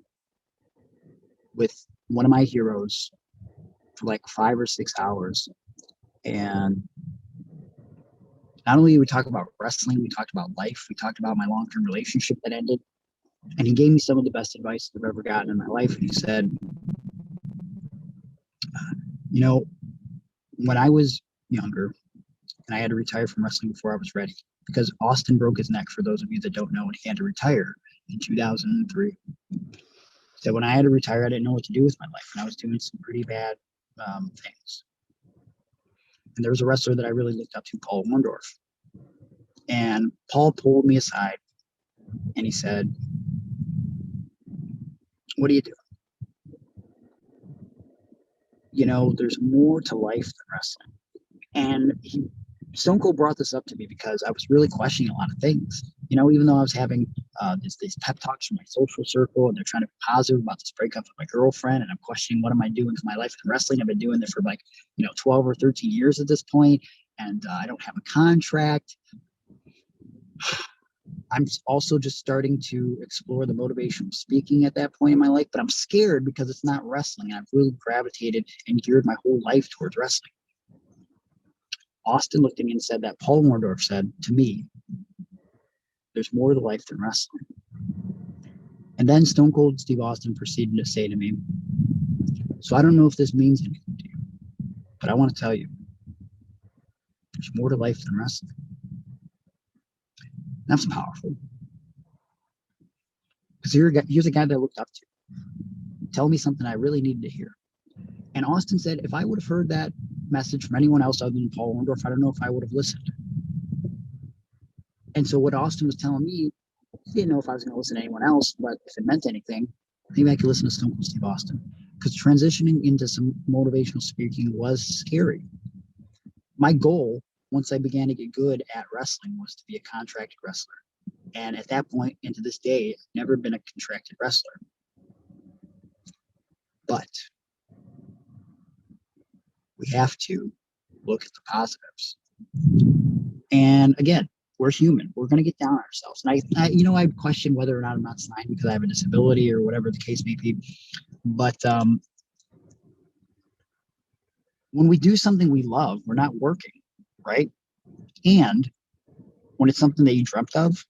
with one of my heroes for like 5 or 6 hours. And not only did we talk about wrestling, we talked about life. We talked about my long-term relationship that ended. And he gave me some of the best advice I've ever gotten in my life. And he said, when I was younger and I had to retire from wrestling before I was ready, because Austin broke his neck, for those of you that don't know, and he had to retire in 2003. So when I had to retire, I didn't know what to do with my life. And I was doing some pretty bad things. And there was a wrestler that I really looked up to, Paul Orndorff. And Paul pulled me aside and he said, what are you doing? There's more to life than wrestling. And Stone Cold brought this up to me because I was really questioning a lot of things. Even though I was having these pep talks from my social circle, and they're trying to be positive about this breakup with my girlfriend, and I'm questioning what am I doing with my life in wrestling. I've been doing this for 12 or 13 years at this point, and I don't have a contract. I'm also just starting to explore the motivational speaking at that point in my life, but I'm scared because it's not wrestling. I've really gravitated and geared my whole life towards wrestling. Austin looked at me and said that Paul Orndorff said to me, there's more to life than wrestling. And then Stone Cold Steve Austin proceeded to say to me, so I don't know if this means anything to you, but I want to tell you, there's more to life than wrestling. That's powerful. Because here's a guy that I looked up to. Tell me something I really needed to hear. And Austin said, if I would have heard that message from anyone else other than Paul Orndorff, I don't know if I would have listened. And so what Austin was telling me, he didn't know if I was going to listen to anyone else, but if it meant anything, maybe I could listen to Stone Cold Steve Austin. Because transitioning into some motivational speaking was scary. My goal, once I began to get good at wrestling, was to be a contracted wrestler. And at that point, and to this day, I've never been a contracted wrestler. But we have to look at the positives. And again, we're human. We're going to get down on ourselves. And I question whether or not I'm not signed because I have a disability or whatever the case may be. But when we do something we love, we're not working, right? And when it's something that you dreamt of,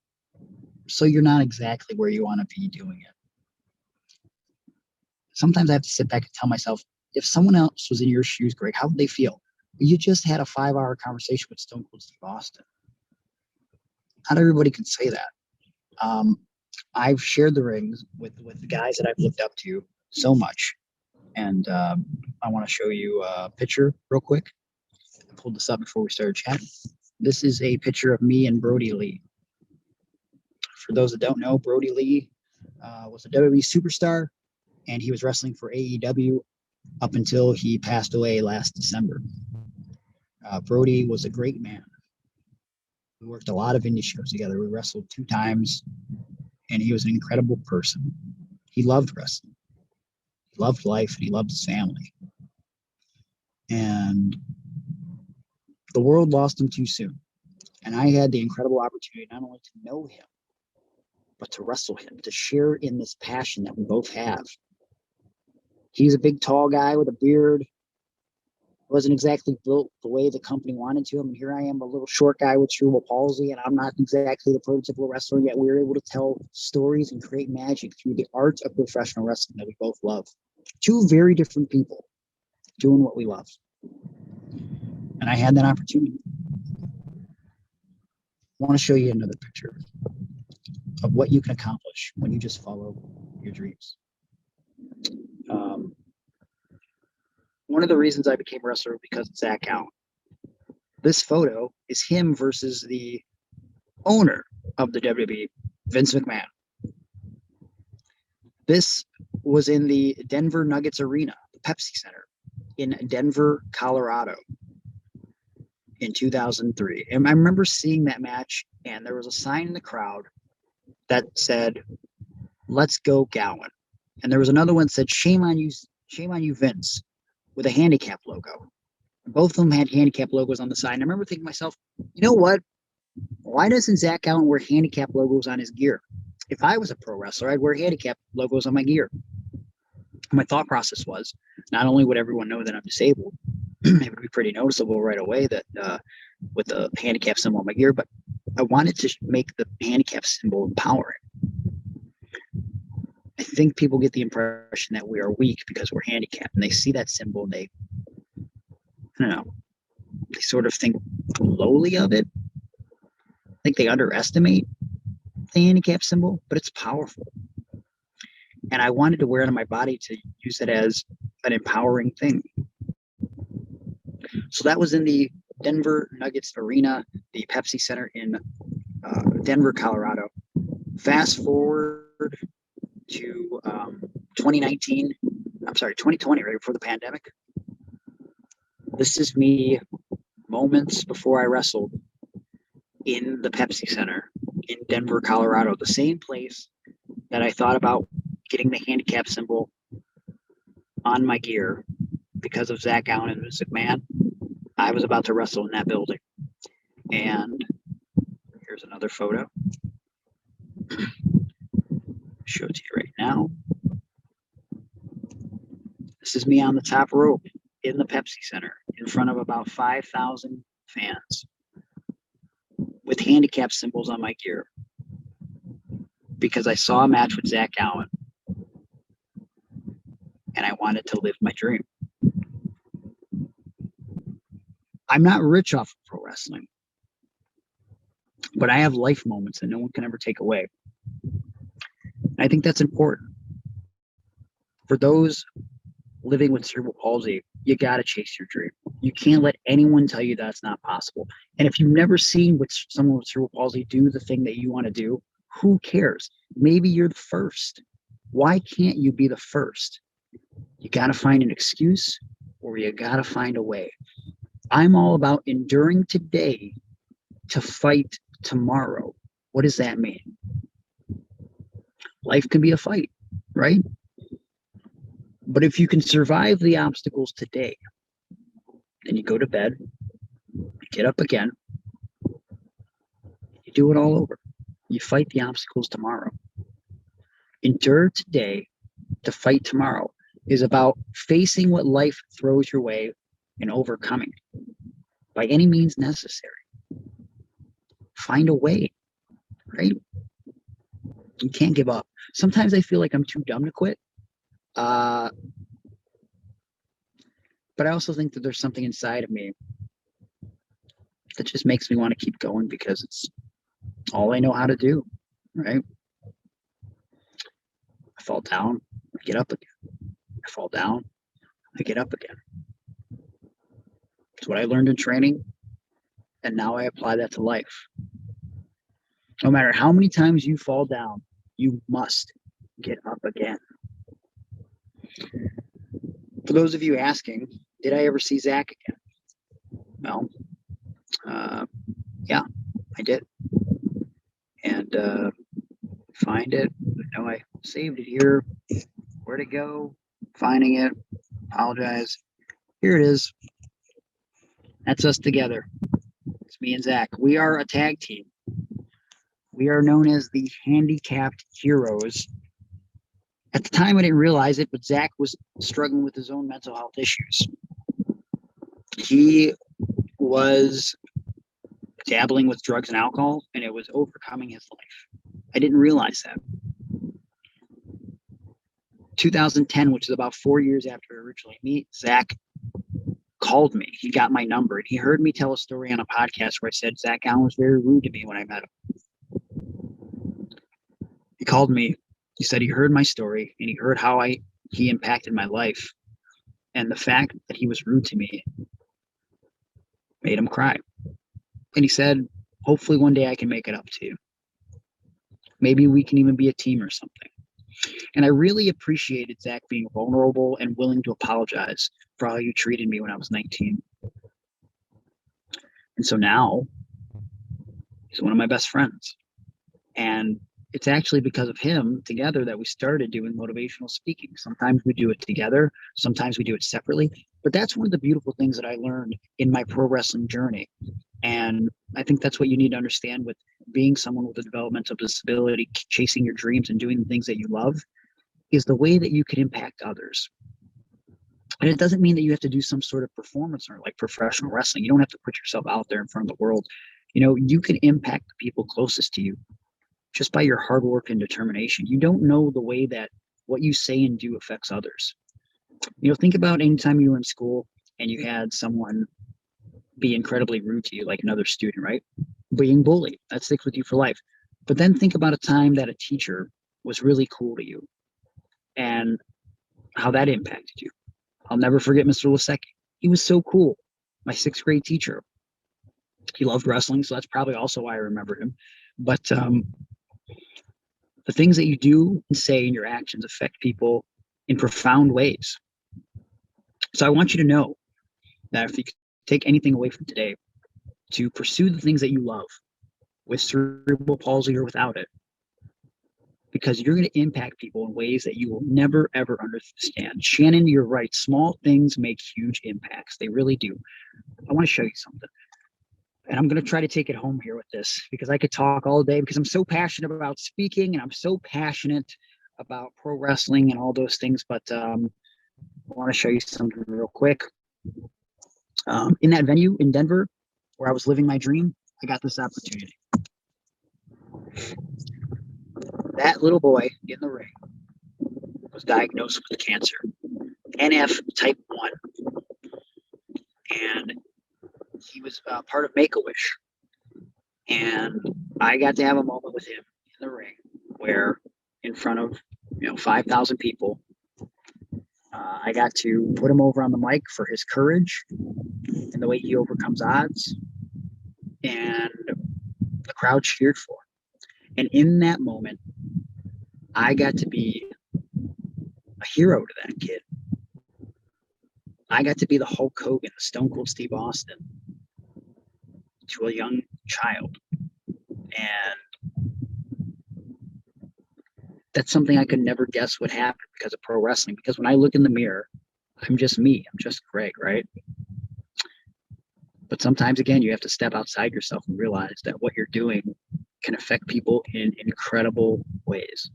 so you're not exactly where you want to be doing it. Sometimes I have to sit back and tell myself, if someone else was in your shoes, Greg, how would they feel? You just had a 5-hour conversation with Stone Cold Steve Austin. Not everybody can say that. I've shared the rings with the guys that I've looked up to so much. And I want to show you a picture real quick. I pulled this up before we started chatting. This is a picture of me and Brodie Lee. For those that don't know, Brodie Lee was a WWE superstar, and he was wrestling for AEW up until he passed away last December. Brodie was a great man. We worked a lot of indie shows together. We wrestled 2 times, and he was an incredible person. He loved wrestling. He loved life, and he loved his family. And the world lost him too soon. And I had the incredible opportunity not only to know him, but to wrestle him, to share in this passion that we both have. He's a big, tall guy with a beard. Wasn't exactly built the way the company wanted to him. And here I am, a little short guy with cerebral palsy, and I'm not exactly the prototypical wrestler, yet we were able to tell stories and create magic through the art of professional wrestling that we both love. 2 very different people doing what we love. And I had that opportunity. I want to show you another picture of what you can accomplish when you just follow your dreams. One of the reasons I became a wrestler was because of Zach Allen. This photo is him versus the owner of the WWE, Vince McMahon. This was in the Denver Nuggets Arena, the Pepsi Center, in Denver, Colorado, in 2003. And I remember seeing that match, and there was a sign in the crowd that said, "Let's go Gowan." And there was another one that said, shame on you, Vince, with a handicap logo. And both of them had handicap logos on the side. And I remember thinking to myself, you know what? Why doesn't Zach Allen wear handicap logos on his gear? If I was a pro wrestler, I'd wear handicap logos on my gear. My thought process was, not only would everyone know that I'm disabled, it would be pretty noticeable right away that with the handicap symbol on my gear, but I wanted to make the handicap symbol empowering. I think people get the impression that we are weak because we're handicapped, and they see that symbol and they sort of think lowly of it. I think they underestimate the handicap symbol, but it's powerful. And I wanted to wear it on my body to use it as an empowering thing. So that was in the Denver Nuggets Arena, the Pepsi Center in Denver, Colorado. Fast forward to 2020, right before the pandemic. This is me moments before I wrestled in the Pepsi Center in Denver, Colorado, the same place that I thought about getting the handicap symbol on my gear because of Zach Allen and Vince McMahon. I was about to wrestle in that building. And here's another photo. Show it to you right now. This is me on the top rope in the Pepsi Center in front of about 5,000 fans with handicap symbols on my gear because I saw a match with Zach Allen and I wanted to live my dream. I'm not rich off of pro wrestling, but I have life moments that no one can ever take away. I think that's important. For those living with cerebral palsy, you got to chase your dream. You can't let anyone tell you that's not possible. And if you've never seen someone with cerebral palsy do the thing that you want to do, who cares? Maybe you're the first. Why can't you be the first? You got to find an excuse or you got to find a way. I'm all about enduring today to fight tomorrow. What does that mean? Life can be a fight, right? But if you can survive the obstacles today, then you go to bed, you get up again, you do it all over. You fight the obstacles tomorrow. Endure today to fight tomorrow is about facing what life throws your way and overcoming by any means necessary. Find a way, right? You can't give up. Sometimes I feel like I'm too dumb to quit. But I also think that there's something inside of me that just makes me want to keep going because it's all I know how to do, right? I fall down, I get up again. I fall down, I get up again. It's what I learned in training, and now I apply that to life. No matter how many times you fall down, you must get up again. For those of you asking, did I ever see Zach again? Well, yeah, I did. And find it. I know I saved it here. Where'd it go? Finding it. Apologize. Here it is. That's us together. It's me and Zach. We are a tag team. We are known as the Handicapped Heroes. At the time, I didn't realize it, but Zach was struggling with his own mental health issues. He was dabbling with drugs and alcohol, and it was overcoming his life. I didn't realize that. 2010, which is about 4 years after we originally met, Zach called me. He got my number, and he heard me tell a story on a podcast where I said Zach Allen was very rude to me when I met him. He called me. He said he heard my story, and he heard how he impacted my life. And the fact that he was rude to me made him cry. And he said, hopefully one day I can make it up to you. Maybe we can even be a team or something. And I really appreciated Zach being vulnerable and willing to apologize for how you treated me when I was 19. And so now he's one of my best friends. And it's actually because of him together that we started doing motivational speaking. Sometimes we do it together, sometimes we do it separately. But that's one of the beautiful things that I learned in my pro wrestling journey. And I think that's what you need to understand with being someone with a developmental disability, chasing your dreams and doing the things that you love, is the way that you can impact others. And it doesn't mean that you have to do some sort of performance or like professional wrestling. You don't have to put yourself out there in front of the world. You know, you can impact the people closest to you just by your hard work and determination. You don't know the way that what you say and do affects others. You know, think about anytime you were in school and you had someone be incredibly rude to you, like another student, right? Being bullied, that sticks with you for life. But then think about a time that a teacher was really cool to you and how that impacted you. I'll never forget Mr. Lasecki. He was so cool. My 6th grade teacher. He loved wrestling, so that's probably also why I remember him. But the things that you do and say and your actions affect people in profound ways. So I want you to know that if you take anything away from today, to pursue the things that you love with cerebral palsy or without it, because you're going to impact people in ways that you will never, ever understand. Shannon, you're right. Small things make huge impacts. They really do. I want to show you something. And I'm going to try to take it home here with this because I could talk all day because I'm so passionate about speaking and I'm so passionate about pro wrestling and all those things. But I want to show you something real quick. In that venue in Denver where I was living my dream, I got this opportunity. That little boy in the ring was diagnosed with cancer, NF type 1. And he was part of Make-A-Wish. And I got to have a moment with him in the ring where in front of 5,000 people, I got to put him over on the mic for his courage and the way he overcomes odds. And the crowd cheered for him. And in that moment, I got to be a hero to that kid. I got to be the Hulk Hogan, the Stone Cold Steve Austin to a young child. And that's something I could never guess would happen because of pro wrestling. Because when I look in the mirror, I'm just me. I'm just Greg, right? But sometimes, again, you have to step outside yourself and realize that what you're doing can affect people in incredible ways.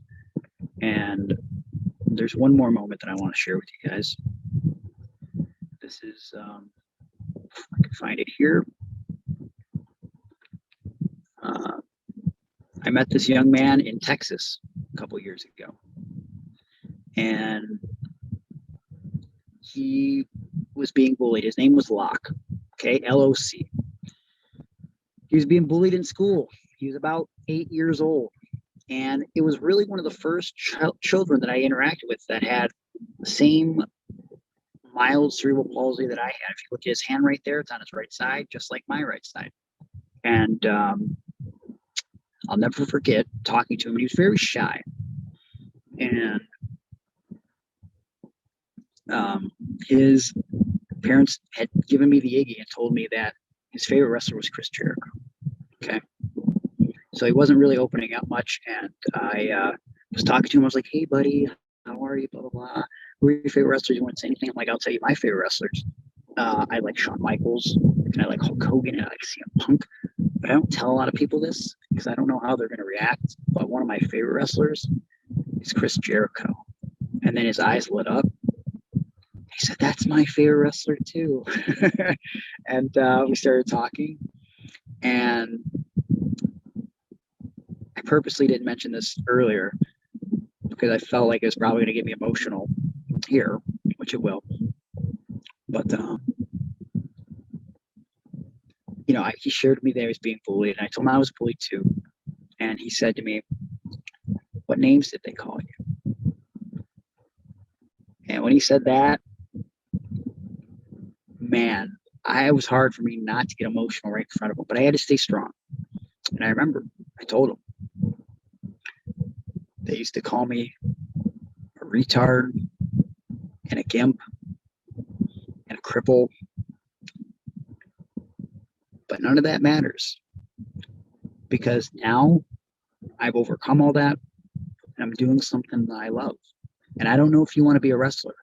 And there's one more moment that I want to share with you guys. This is, if I can find it here. I met this young man in Texas a couple years ago, and he was being bullied. His name was Locke, okay, L-O-C. He was being bullied in school. He was about 8 years old, and it was really one of the first children that I interacted with that had the same mild cerebral palsy that I had. If you look at his hand right there, it's on his right side, just like my right side. And I'll never forget talking to him. He was very shy. And his parents had given me the Iggy and told me that his favorite wrestler was Chris Jericho. Okay. So he wasn't really opening up much. And I was talking to him. I was like, hey, buddy, how are you? Blah, blah, blah. Who are your favorite wrestlers? You want to say anything? I'm like, I'll tell you my favorite wrestlers. I like Shawn Michaels, and I like Hulk Hogan, and I like CM Punk. But I don't tell a lot of people this because I don't know how they're going to react. But one of my favorite wrestlers is Chris Jericho. And then his eyes lit up. He said, that's my favorite wrestler too. And we started talking. And I purposely didn't mention this earlier because I felt like it was probably going to get me emotional here, which it will. But, you know, he shared with me that he was being bullied, and I told him I was bullied too. And he said to me, what names did they call you? And when he said that, man, it was hard for me not to get emotional right in front of him, but I had to stay strong. And I remember I told him, they used to call me a retard and a gimp and a cripple, but none of that matters because now I've overcome all that and I'm doing something that I love. And I don't know if you want to be a wrestler,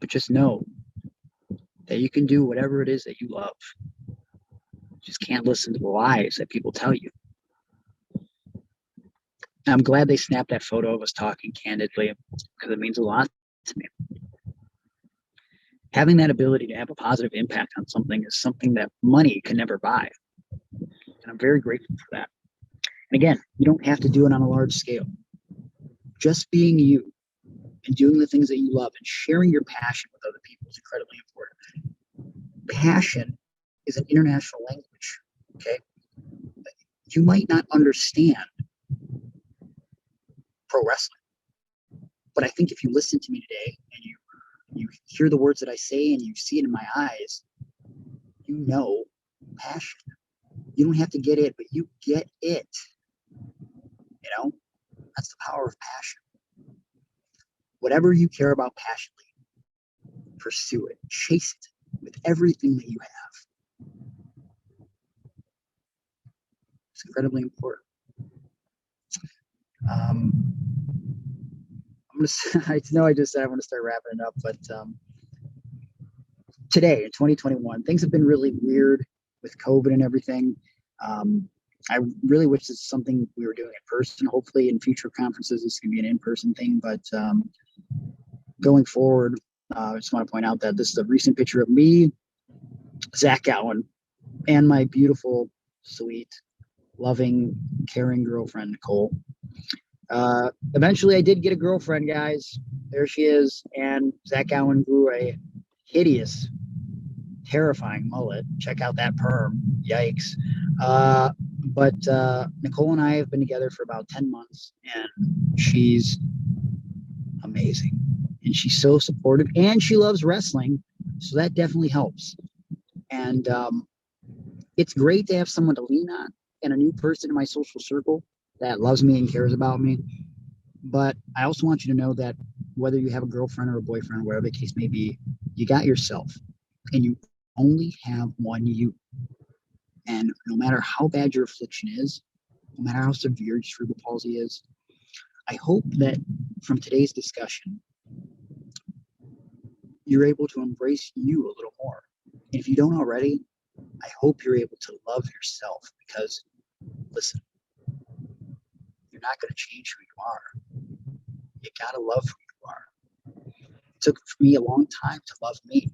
but just know that you can do whatever it is that you love. You just can't listen to the lies that people tell you. And I'm glad they snapped that photo of us talking candidly because it means a lot to me. Having that ability to have a positive impact on something is something that money can never buy. And I'm very grateful for that. And again, you don't have to do it on a large scale. Just being you and doing the things that you love and sharing your passion with other people is incredibly important. Passion is an international language, okay? You might not understand pro wrestling, but I think if you listen to me today and you hear the words that I say and you see it in my eyes, you know passion. You don't have to get it, but you get it. You know, that's the power of passion. Whatever you care about passionately, pursue it, chase it with everything that you have. It's incredibly important. I'm gonna. I know I just said I want to start wrapping it up, but today in 2021, things have been really weird with COVID and everything. I really wish this is something we were doing in person. Hopefully, in future conferences, this can be an in-person thing. But going forward, I just want to point out that this is a recent picture of me, Zach Gowen, and my beautiful, sweet, loving, caring girlfriend, Nicole. Eventually, I did get a girlfriend, guys. There she is. And Zach Gowen grew a hideous, terrifying mullet. Check out that perm. Yikes. But Nicole and I have been together for about 10 months, and she's amazing. And she's so supportive, and she loves wrestling, so that definitely helps. And it's great to have someone to lean on and a new person in my social circle that loves me and cares about me. But I also want you to know that whether you have a girlfriend or a boyfriend, whatever the case may be, you got yourself, and you only have one you. And no matter how bad your affliction is, no matter how severe your cerebral palsy is, I hope that from today's discussion, you're able to embrace you a little more. And if you don't already, I hope you're able to love yourself, because, listen, you're not going to change who you are. You got to love who you are. It took for me a long time to love me,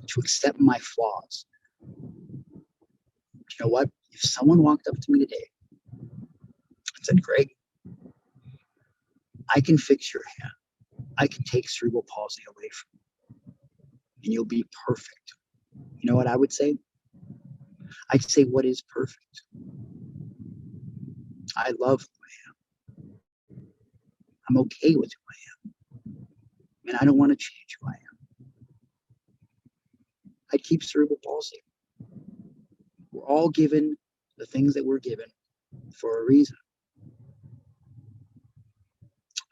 to accept my flaws. You know what? If someone walked up to me today and said, Greg, I can fix your hand, I can take cerebral palsy away from you, and you'll be perfect. You know what I would say? I'd say, what is perfect? I love who I am. I'm okay with who I am. And I don't want to change who I am. I'd keep cerebral palsy. We're all given the things that we're given for a reason.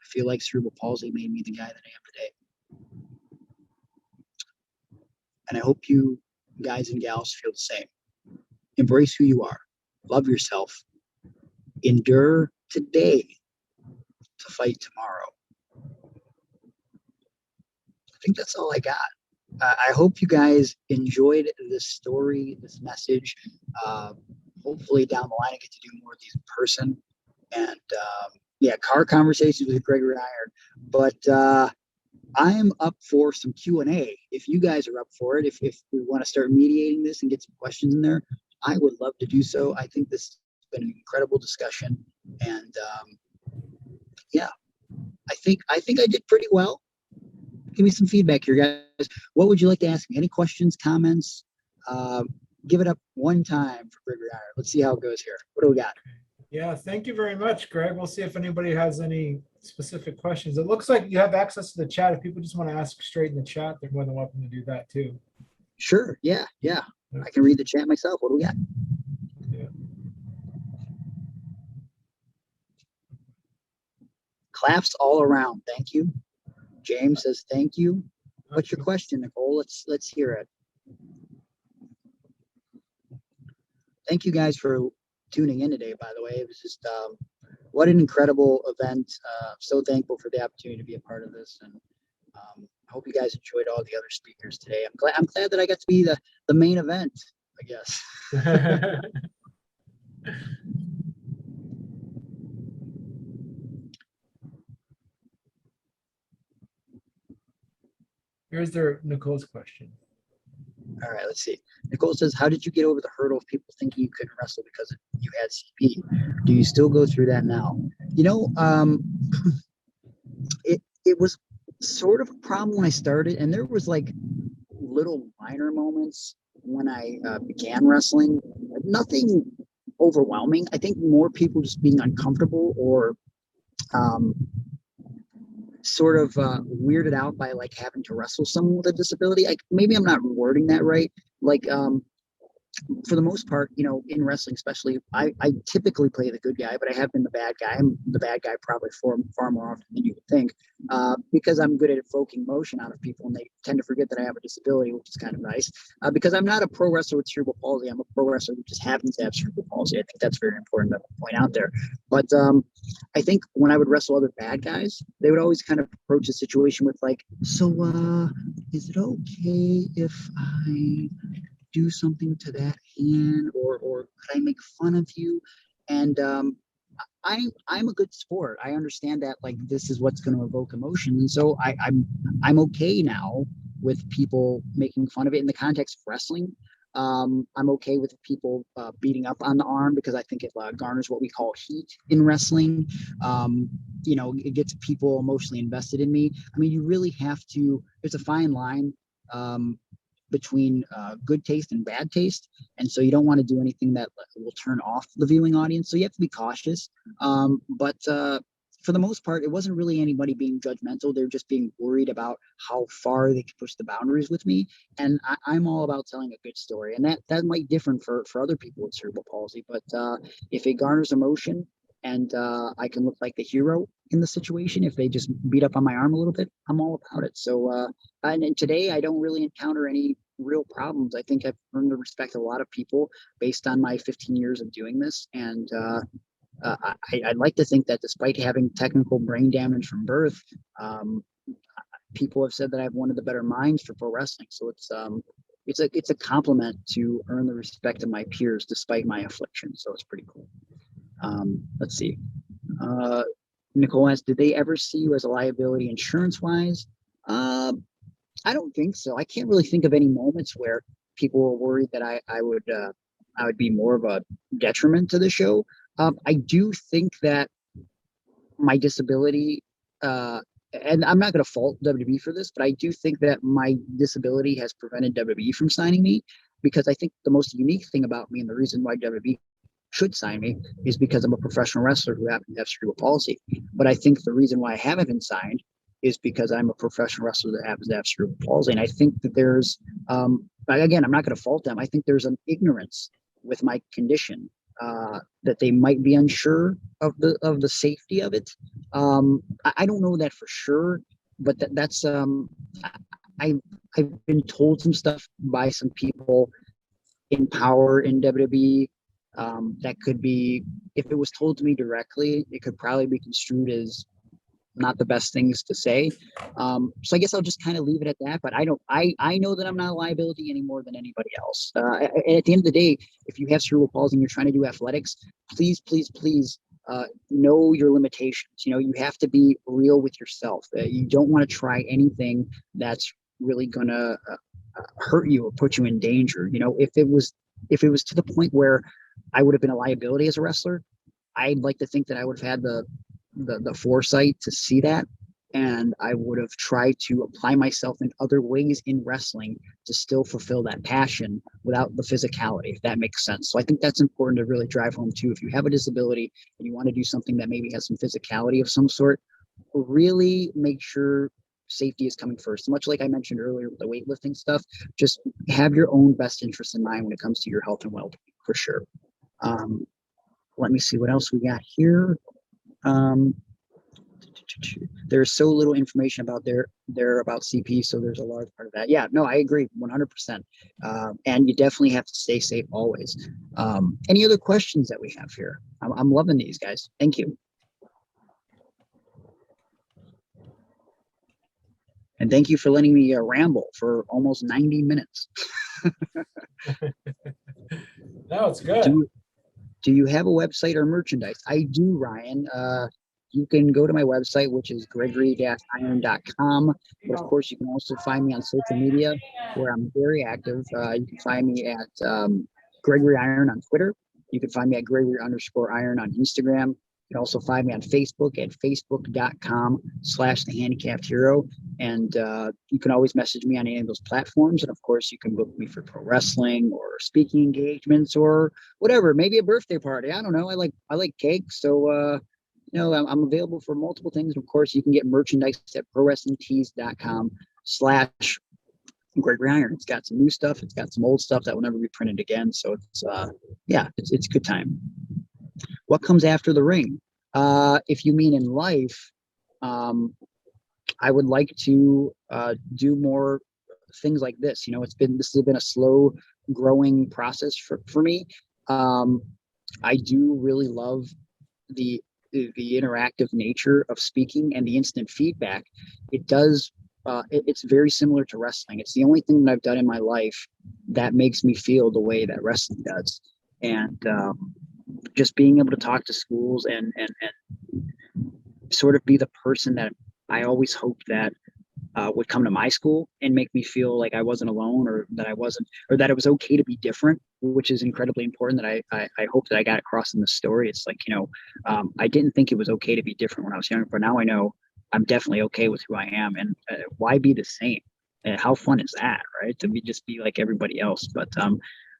I feel like cerebral palsy made me the guy that I am today. And I hope you guys and gals feel the same. Embrace who you are. Love yourself. Endure today to fight tomorrow. I think that's all I got. I hope you guys enjoyed this story, this message. Hopefully down the line I get to do more of these in person. And car conversations with Gregory Iron. But I'm up for some Q&A. If you guys are up for it, if we want to start mediating this and get some questions in there, I would love to do so. I think this has been an incredible discussion. And I think I did pretty well. Give me some feedback here, guys. What would you like to ask me? Any questions, comments? Give it up one time for Gregory Iron. Let's see how it goes here. What do we got? Yeah, thank you very much, Greg. We'll see if anybody has any specific questions. It looks like you have access to the chat. If people just want to ask straight in the chat, they're more than welcome to do that too. Sure. Yeah. I can read the chat myself. What do we got? Yeah. Claps all around. Thank you. James says thank you. What's your question, Nicole? Let's hear it. Thank you guys for tuning in today, by the way. It was just what an incredible event. So thankful for the opportunity to be a part of this, and I hope you guys enjoyed all the other speakers today. I'm glad that I got to be the main event, I guess. Here's Nicole's question. All right, let's see. Nicole says, how did you get over the hurdle of people thinking you couldn't wrestle because you had CP? Do you still go through that now? You know, it was sort of a problem when I started, and there was like little minor moments when I began wrestling. Nothing overwhelming. I think more people just being uncomfortable or sort of weirded out by like having to wrestle someone with a disability. Maybe I'm not wording that right. Like for the most part, you know, in wrestling especially, I typically play the good guy, but I have been the bad guy. I'm the bad guy probably far more often than you would think, because I'm good at evoking emotion out of people, and they tend to forget that I have a disability, which is kind of nice. Because I'm not a pro wrestler with cerebral palsy. I'm a pro wrestler who just happens to have cerebral palsy. I think that's very important to point out there. But I think when I would wrestle other bad guys, they would always kind of approach the situation with like, so is it okay if I do something to that hand, or could I make fun of you? And I'm a good sport. I understand that like this is what's going to evoke emotion, and so I'm okay now with people making fun of it in the context of wrestling. I'm okay with people beating up on the arm, because I think it garners what we call heat in wrestling. You know, it gets people emotionally invested in me. I mean, you really have to. There's a fine line between good taste and bad taste, and so you don't want to do anything that will turn off the viewing audience, so you have to be cautious. But for the most part, it wasn't really anybody being judgmental. They're just being worried about how far they could push the boundaries with me, and I'm all about telling a good story, and that might differ for other people with cerebral palsy, but if it garners emotion and I can look like the hero in the situation, if they just beat up on my arm a little bit, I'm all about it. So and today I don't really encounter any real problems. I think I've earned the respect of a lot of people based on my 15 years of doing this, and I'd like to think that despite having technical brain damage from birth, um, people have said that I have one of the better minds for pro wrestling. So it's a compliment to earn the respect of my peers despite my affliction. So it's pretty cool. Let's see. Nicole asks, did they ever see you as a liability insurance wise? I don't think so. I can't really think of any moments where people were worried that I would be more of a detriment to the show. I do think that my disability, and I'm not going to fault WWE for this, but I do think that my disability has prevented WWE from signing me, because I think the most unique thing about me and the reason why WWE should sign me is because I'm a professional wrestler who happens to have cerebral palsy. But I think the reason why I haven't been signed is because I'm a professional wrestler that happens to have cerebral palsy. And I think that there's, again, I'm not going to fault them. I think there's an ignorance with my condition, that they might be unsure of the safety of it. I don't know that for sure, but that's I've been told some stuff by some people in power in WWE, that could be, if it was told to me directly, it could probably be construed as not the best things to say. So I guess I'll just kind of leave it at that. But I know that I'm not a liability any more than anybody else. And at the end of the day, if you have cerebral palsy and you're trying to do athletics, please, know your limitations. You have to be real with yourself. You don't want to try anything that's really gonna hurt you or put you in danger. If it was to the point where I would have been a liability as a wrestler, I'd like to think that I would have had the foresight to see that, and I would have tried to apply myself in other ways in wrestling to still fulfill that passion without the physicality, if that makes sense. So I think that's important to really drive home too. If you have a disability and you want to do something that maybe has some physicality of some sort, really make sure safety is coming first. Much like I mentioned earlier with the weightlifting stuff, just have your own best interest in mind when it comes to your health and well-being, for sure. Let me see what else we got here. There's so little information about about CP, so there's a large part of that. Yeah, no, I agree 100%. And you definitely have to stay safe always. Any other questions that we have here? I'm loving these, guys. Thank you. And thank you for letting me ramble for almost 90 minutes. No, it's good. Do you have a website or merchandise? I do, Ryan. You can go to my website, which is gregory-iron.com. But of course, you can also find me on social media, where I'm very active. You can find me at Gregory Iron on Twitter. You can find me at Gregory_Iron on Instagram. You can also find me on Facebook at facebook.com/thehandicappedhero. And you can always message me on any of those platforms. And of course, you can book me for pro wrestling or speaking engagements or whatever, maybe a birthday party. I don't know. I like cake. So, I'm available for multiple things. Of course, you can get merchandise at prowrestlingtees.com/Gregory Iron. It's got some new stuff. It's got some old stuff that will never be printed again. So it's a good time. What comes after the ring? If you mean in life, I would like to do more things like this. This has been a slow growing process for me. I do really love the interactive nature of speaking and the instant feedback. It's very similar to wrestling. It's the only thing that I've done in my life that makes me feel the way that wrestling does. And just being able to talk to schools and sort of be the person that I always hoped that would come to my school and make me feel like I wasn't alone, or that I wasn't, or that it was okay to be different, which is incredibly important. That I hope that I got across in the story. It's like, I didn't think it was okay to be different when I was younger, but now I know I'm definitely okay with who I am. And why be the same? How fun is that, right? To just be like everybody else. But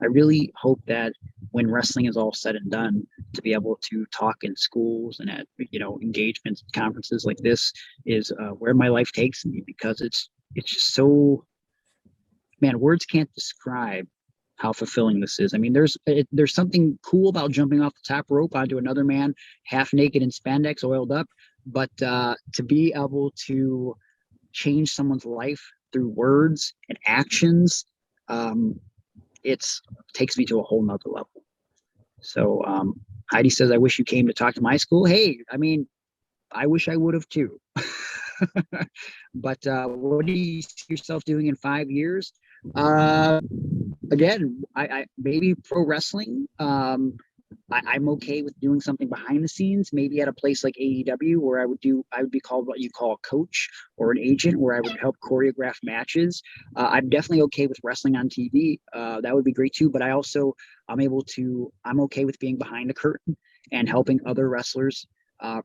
I really hope that when wrestling is all said and done, to be able to talk in schools and at engagements, conferences like this is where my life takes me, because it's just so, man, words can't describe how fulfilling this is. I mean, there's something cool about jumping off the top rope onto another man half naked in spandex, oiled up, but to be able to change someone's life through words and actions, it takes me to a whole nother level. So Heidi says, I wish you came to talk to my school. Hey, I mean, I wish I would have too. But what do you see yourself doing in 5 years? Again, I maybe pro wrestling. I'm okay with doing something behind the scenes, maybe at a place like AEW where I would be called what you call a coach or an agent, where I would help choreograph matches. I'm definitely okay with wrestling on TV. That would be great too. But I'm okay with being behind the curtain and helping other wrestlers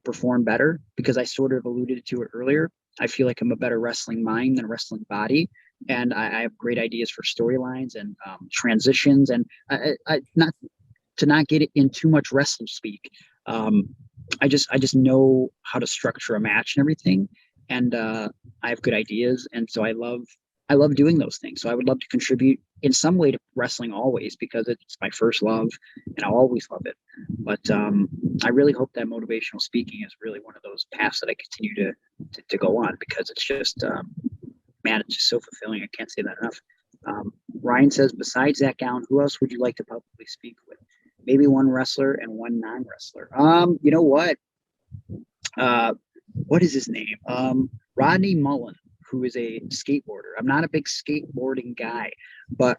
perform better, because I sort of alluded to it earlier. I feel like I'm a better wrestling mind than a wrestling body. And I have great ideas for storylines and transitions, and not get it in too much wrestling speak. I just know how to structure a match and everything, and I have good ideas, and so I love doing those things. So I would love to contribute in some way to wrestling always, because it's my first love, and I'll always love it. But I really hope that motivational speaking is really one of those paths that I continue to go on, because it's just man, it's just so fulfilling. I can't say that enough. Ryan says, besides Zach Gown, who else would you like to publicly speak with? Maybe one wrestler and one non-wrestler. You know what? What is his name? Rodney Mullen, who is a skateboarder. I'm not a big skateboarding guy, but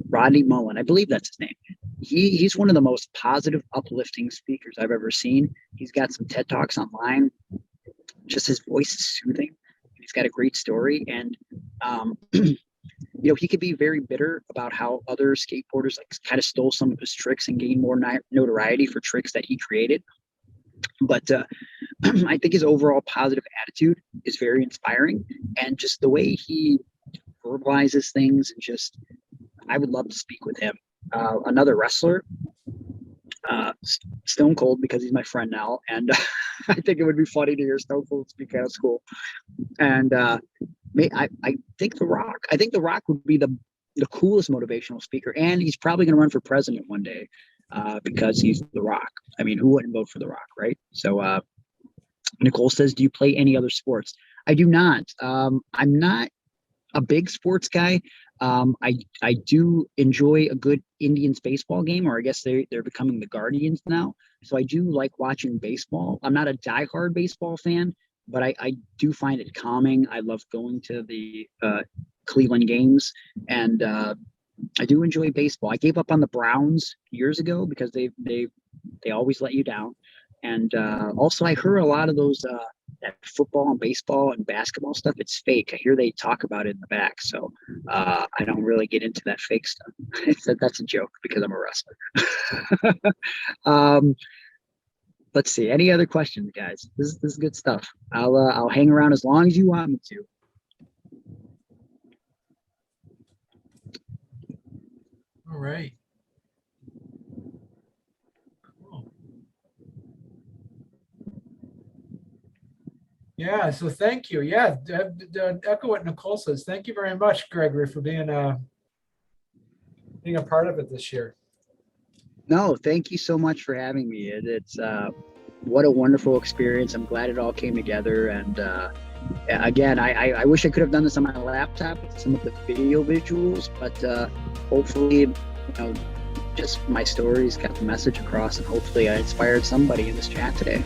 Rodney Mullen, I believe that's his name. He's one of the most positive, uplifting speakers I've ever seen. He's got some TED Talks online. Just his voice is soothing. He's got a great story, and he could be very bitter about how other skateboarders like kind of stole some of his tricks and gained more notoriety for tricks that he created. But I think his overall positive attitude is very inspiring, and just the way he verbalizes things, and just, I would love to speak with him. Another wrestler, Stone Cold, because he's my friend now, and I think it would be funny to hear Stone Cold speak out of school. And I think The Rock. I think The Rock would be the coolest motivational speaker, and he's probably going to run for president one day because he's The Rock. I mean, who wouldn't vote for The Rock, right? So Nicole says, do you play any other sports? I do not. I'm not a big sports guy. I do enjoy a good Indians baseball game, or I guess they're becoming the Guardians now. So I do like watching baseball. I'm not a diehard baseball fan, but I do find it calming. I love going to the Cleveland games, and I do enjoy baseball. I gave up on the Browns years ago because they always let you down. And also, I heard a lot of those that football and baseball and basketball stuff, it's fake. I hear they talk about it in the back. So I don't really get into that fake stuff. That's a joke because I'm a wrestler. Let's see. Any other questions, guys? This is good stuff. I'll hang around as long as you want me to. All right. Cool. Yeah, so thank you. Yeah, echo what Nicole says. Thank you very much, Gregory, for being a part of it this year. No, thank you so much for having me. It's what a wonderful experience. I'm glad it all came together. And again, I wish I could have done this on my laptop with some of the video visuals, but hopefully, just my stories got the message across, and hopefully I inspired somebody in this chat today.